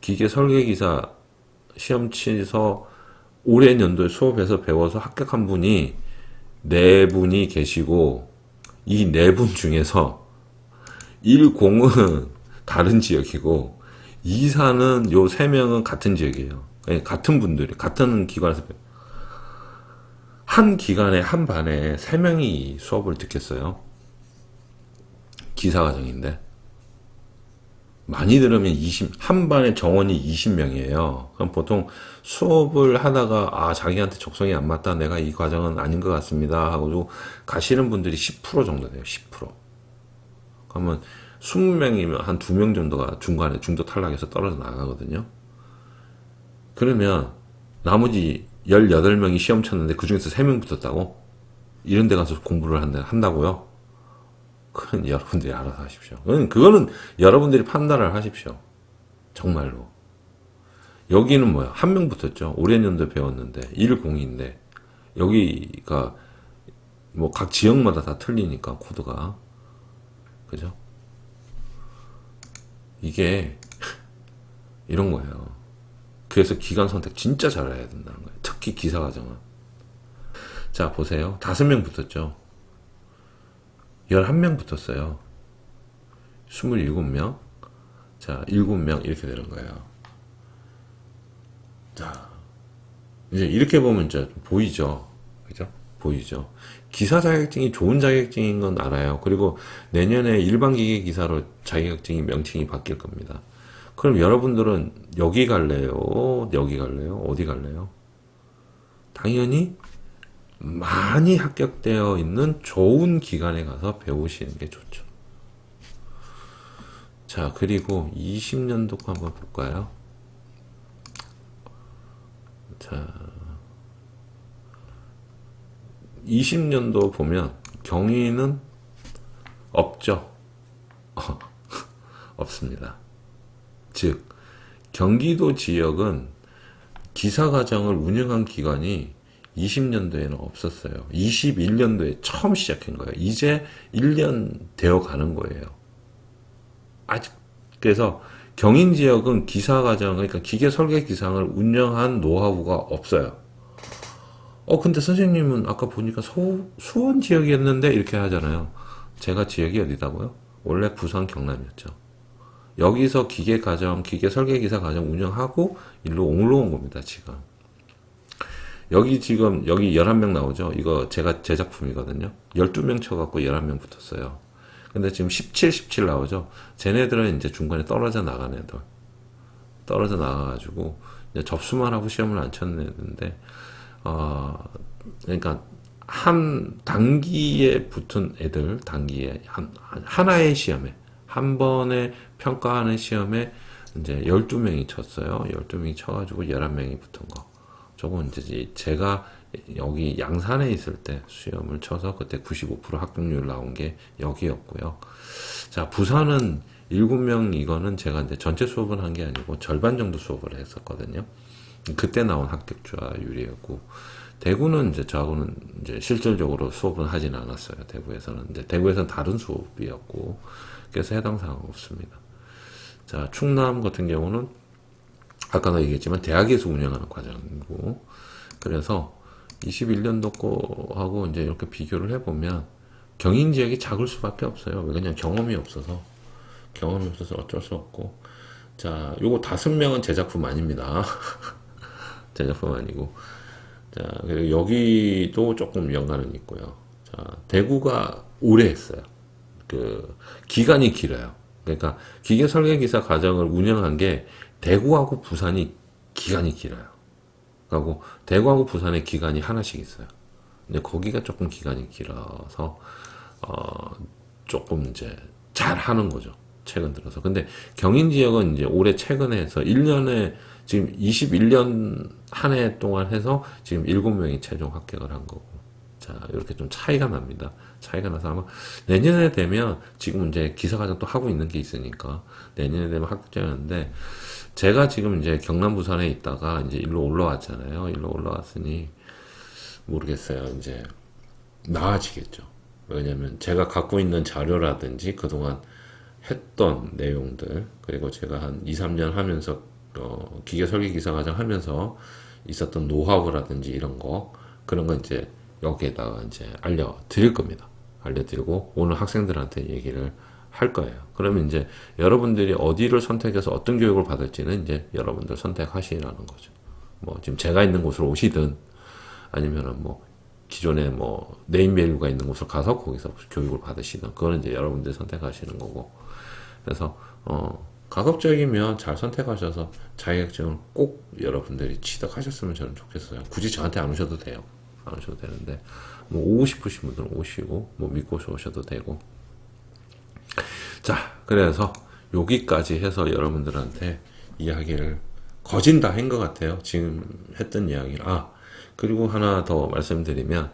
[SPEAKER 1] 기계 설계기사 시험 치서 올해 연도에 수업해서 배워서 합격한 분이 4분이 계시고 이 4분 중에서 10은 다른 지역이고 24는 요 3명은 같은 지역이에요. 같은 분들이 같은 기관에서 한 기간에 한 반에 3명이 수업을 듣겠어요. 기사과정인데 많이 들으면 한 반에 정원이 20명이에요. 그럼 보통 수업을 하다가 자기한테 적성이 안 맞다. 내가 이 과정은 아닌 것 같습니다. 하고 가시는 분들이 10% 정도 돼요. 10%. 그러면 20명이면 한 2명 정도가 중간에 중도 탈락해서 떨어져 나가거든요. 그러면 나머지 18명이 시험 쳤는데 그 중에서 3명 붙었다고? 이런 데 가서 공부를 한다고요? 그건 여러분들이 알아서 하십시오. 그거는 여러분들이 판단을 하십시오. 정말로. 여기는 뭐야? 1명 붙었죠. 올해 년도에 배웠는데 10인데 여기가 뭐 각 지역마다 다 틀리니까 코드가. 그죠? 이게 이런 거예요. 그래서 기관 선택 진짜 잘해야 된다는 거예요. 특히 기사과정은. 자, 보세요. 5명 붙었죠. 11명 붙었어요. 27명. 자, 7명 이렇게 되는 거예요. 자, 이제 이렇게 보면 이제 보이죠. 그죠? 보이죠. 기사 자격증이 좋은 자격증인 건 알아요. 그리고 내년에 일반 기계 기사로 자격증이 명칭이 바뀔 겁니다. 그럼 여러분들은 여기 갈래요? 여기 갈래요? 어디 갈래요? 당연히 많이 합격되어 있는 좋은 기관에 가서 배우시는 게 좋죠. 자, 그리고 20년도 거 한번 볼까요? 자, 20년도 보면 경위는 없죠. 없습니다. 즉, 경기도 지역은 기사과정을 운영한 기관이 20년도에는 없었어요. 21년도에 처음 시작한 거예요. 이제 1년 되어 가는 거예요. 아직. 그래서 경인 지역은 기사과정, 그러니까 기계 설계 기상을 운영한 노하우가 없어요. 근데 선생님은 아까 보니까 수원 지역이었는데 이렇게 하잖아요. 제가 지역이 어디다고요? 원래 부산 경남이었죠. 여기서 기계 설계 기사 과정 운영하고 일로 올라온 겁니다, 지금. 여기 11명 나오죠? 이거 제 작품이거든요. 12명 쳐갖고 11명 붙었어요. 근데 지금 17, 17 나오죠. 쟤네들은 이제 중간에 떨어져 나간 애들. 떨어져 나가가지고 이제 접수만 하고 시험을 안 쳤는 애인데, 그러니까 한 단기에 붙은 애들, 단기에 하나의 시험에 한 번에 평가하는 시험에 이제 12명이 쳤어요. 12명이 쳐가지고 11명이 붙은 거. 저건 이제 제가 여기 양산에 있을 때 시험을 쳐서 그때 95% 합격률 나온 게 여기였고요. 자, 부산은 7명, 이거는 제가 이제 전체 수업을 한 게 아니고 절반 정도 수업을 했었거든요. 그때 나온 합격자율이었고, 대구는 이제 저하고는 이제 실질적으로 수업은 하진 않았어요. 대구에서는. 이제 대구에서는 다른 수업이었고, 그래서 해당 사항 없습니다. 자, 충남 같은 경우는 아까도 얘기했지만 대학에서 운영하는 과정이고, 그래서 21년도 거하고 이제 이렇게 비교를 해보면 경인 지역이 작을 수밖에 없어요. 왜 그냥 경험이 없어서 어쩔 수 없고. 자, 요거 5명은 제 작품 아닙니다. 제 작품 아니고. 자, 그리고 여기도 조금 연관은 있고요. 자, 대구가 오래 했어요. 그 기간이 길어요. 그러니까 기계 설계 기사 과정을 운영한 게 대구하고 부산이 기간이 길어요. 그리고 대구하고 부산의 기간이 하나씩 있어요. 근데 거기가 조금 기간이 길어서 조금 이제 잘 하는 거죠. 최근 들어서. 근데 경인 지역은 이제 올해 최근에 해서 1년에 지금 21년 한 해 동안 해서 지금 7명이 최종 합격을 한 거고. 자, 이렇게 좀 차이가 납니다. 차이가 나서 아마 내년에 되면 지금 이제 기사과정 또 하고 있는 게 있으니까 내년에 되면 합격자였는데, 제가 지금 이제 경남 부산에 있다가 이제 일로 올라왔잖아요. 일로 올라왔으니 모르겠어요. 이제 나아지겠죠. 왜냐면 제가 갖고 있는 자료라든지 그동안 했던 내용들, 그리고 제가 한 2, 3년 하면서 기계 설계 기사 과정 하면서 있었던 노하우라든지 이런 거, 그런 거 이제 여기에다가 이제 알려드릴 겁니다. 알려드리고 오늘 학생들한테 얘기를 할 거예요. 그러면 이제 여러분들이 어디를 선택해서 어떤 교육을 받을지는 이제 여러분들 선택하시라는 거죠. 뭐 지금 제가 있는 곳으로 오시든 아니면은 뭐 기존에 뭐 네임밸류가 있는 곳으로 가서 거기서 교육을 받으시든, 그거는 이제 여러분들이 선택하시는 거고. 그래서 가급적이면 잘 선택하셔서 자격증을 꼭 여러분들이 취득하셨으면 저는 좋겠어요. 굳이 저한테 안 오셔도 돼요. 안 오셔도 되는데, 뭐 오고 싶으신 분들은 오시고, 뭐 믿고 오셔도 되고. 자, 그래서 여기까지 해서 여러분들한테 이야기를 거진 다 한 것 같아요. 지금 했던 이야기를. 그리고 하나 더 말씀드리면,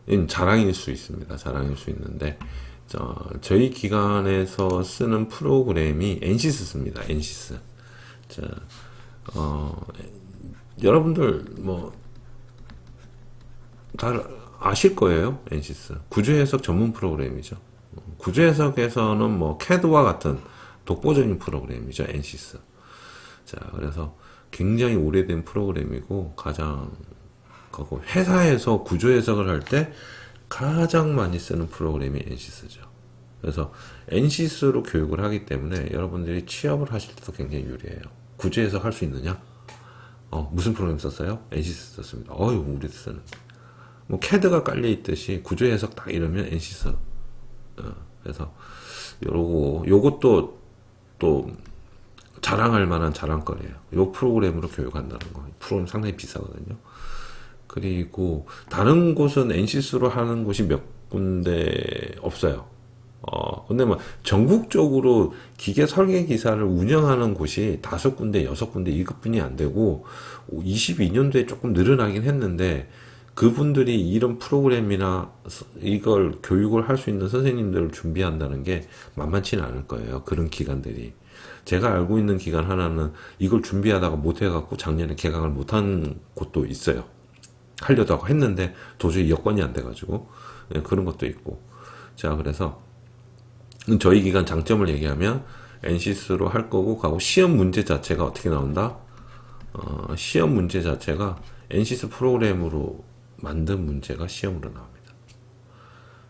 [SPEAKER 1] 이건 자랑일 수 있습니다. 자랑일 수 있는데, 저희 기관에서 쓰는 프로그램이 엔시스입니다. 엔시스. 자, 여러분들 잘 아실 거예요. 엔시스. 구조해석 전문 프로그램이죠. 구조해석에서는 뭐 캐드와 같은 독보적인 프로그램이죠. 엔시스. 자, 그래서 굉장히 오래된 프로그램이고, 가장 회사에서 구조해석을 할 때 가장 많이 쓰는 프로그램이 엔시스죠. 그래서 엔시스로 교육을 하기 때문에 여러분들이 취업을 하실 때도 굉장히 유리해요. 구조해석 할 수 있느냐? 무슨 프로그램 썼어요? 엔시스 썼습니다. 우리도 쓰는. 뭐 캐드가 깔려 있듯이 구조해석 딱 이러면 엔시스. 그래서 요것도 또 자랑할 만한 자랑거리예요. 요 프로그램으로 교육한다는 거. 프로그램 상당히 비싸거든요. 그리고 다른 곳은 엔시스로 하는 곳이 몇 군데 없어요. 근데 뭐 전국적으로 기계 설계 기사를 운영하는 곳이 5군데, 6군데 이것뿐이 안 되고, 22년도에 조금 늘어나긴 했는데, 그분들이 이런 프로그램이나 이걸 교육을 할 수 있는 선생님들을 준비한다는 게 만만치는 않을 거예요. 그런 기관들이. 제가 알고 있는 기관 하나는 이걸 준비하다가 못해갖고 작년에 개강을 못한 곳도 있어요. 하려고 하고 했는데 도저히 여건이 안 돼가지고. 그런 것도 있고. 자, 그래서 저희 기관 장점을 얘기하면 엔시스로 할 거고, 가고 시험 문제 자체가 어떻게 나온다? 시험 문제 자체가 엔시스 프로그램으로 만든 문제가 시험으로 나옵니다.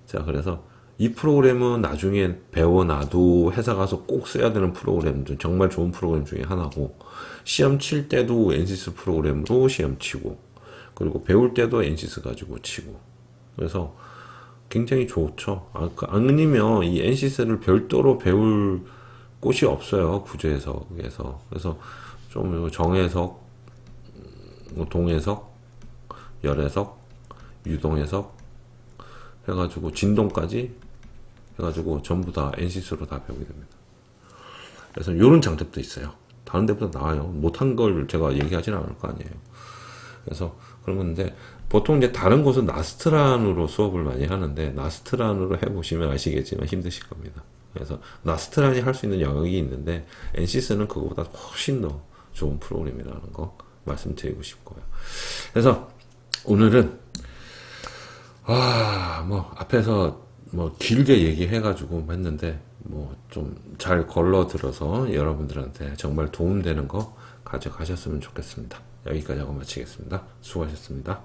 [SPEAKER 1] 자, 그래서 이 프로그램은 나중에 배워놔도 회사 가서 꼭 써야 되는 프로그램 중 정말 좋은 프로그램 중에 하나고, 시험 칠 때도 엔시스 프로그램으로 시험 치고, 그리고 배울 때도 엔시스 가지고 치고. 그래서 굉장히 좋죠. 아니면 이 NCS를 별도로 배울 곳이 없어요. 구조해석에서. 그래서 좀 정해석, 동해석, 열해석, 유동해석 해가지고 진동까지 해가지고 전부 다 NCS로 다 배우게 됩니다. 그래서 이런 장점도 있어요. 다른 데보다 나아요. 못한 걸 제가 얘기하진 않을 거 아니에요. 그래서 그런 건데 보통 이제 다른 곳은 나스트란으로 수업을 많이 하는데 나스트란으로 해보시면 아시겠지만 힘드실 겁니다. 그래서 나스트란이 할 수 있는 영역이 있는데 NCS는 그거보다 훨씬 더 좋은 프로그램이라는 거 말씀드리고 싶고요. 그래서 오늘은 뭐 앞에서 뭐 길게 얘기해가지고 했는데 뭐 좀 잘 걸러 들어서 여러분들한테 정말 도움되는 거 가져가셨으면 좋겠습니다. 여기까지 하고 마치겠습니다. 수고하셨습니다.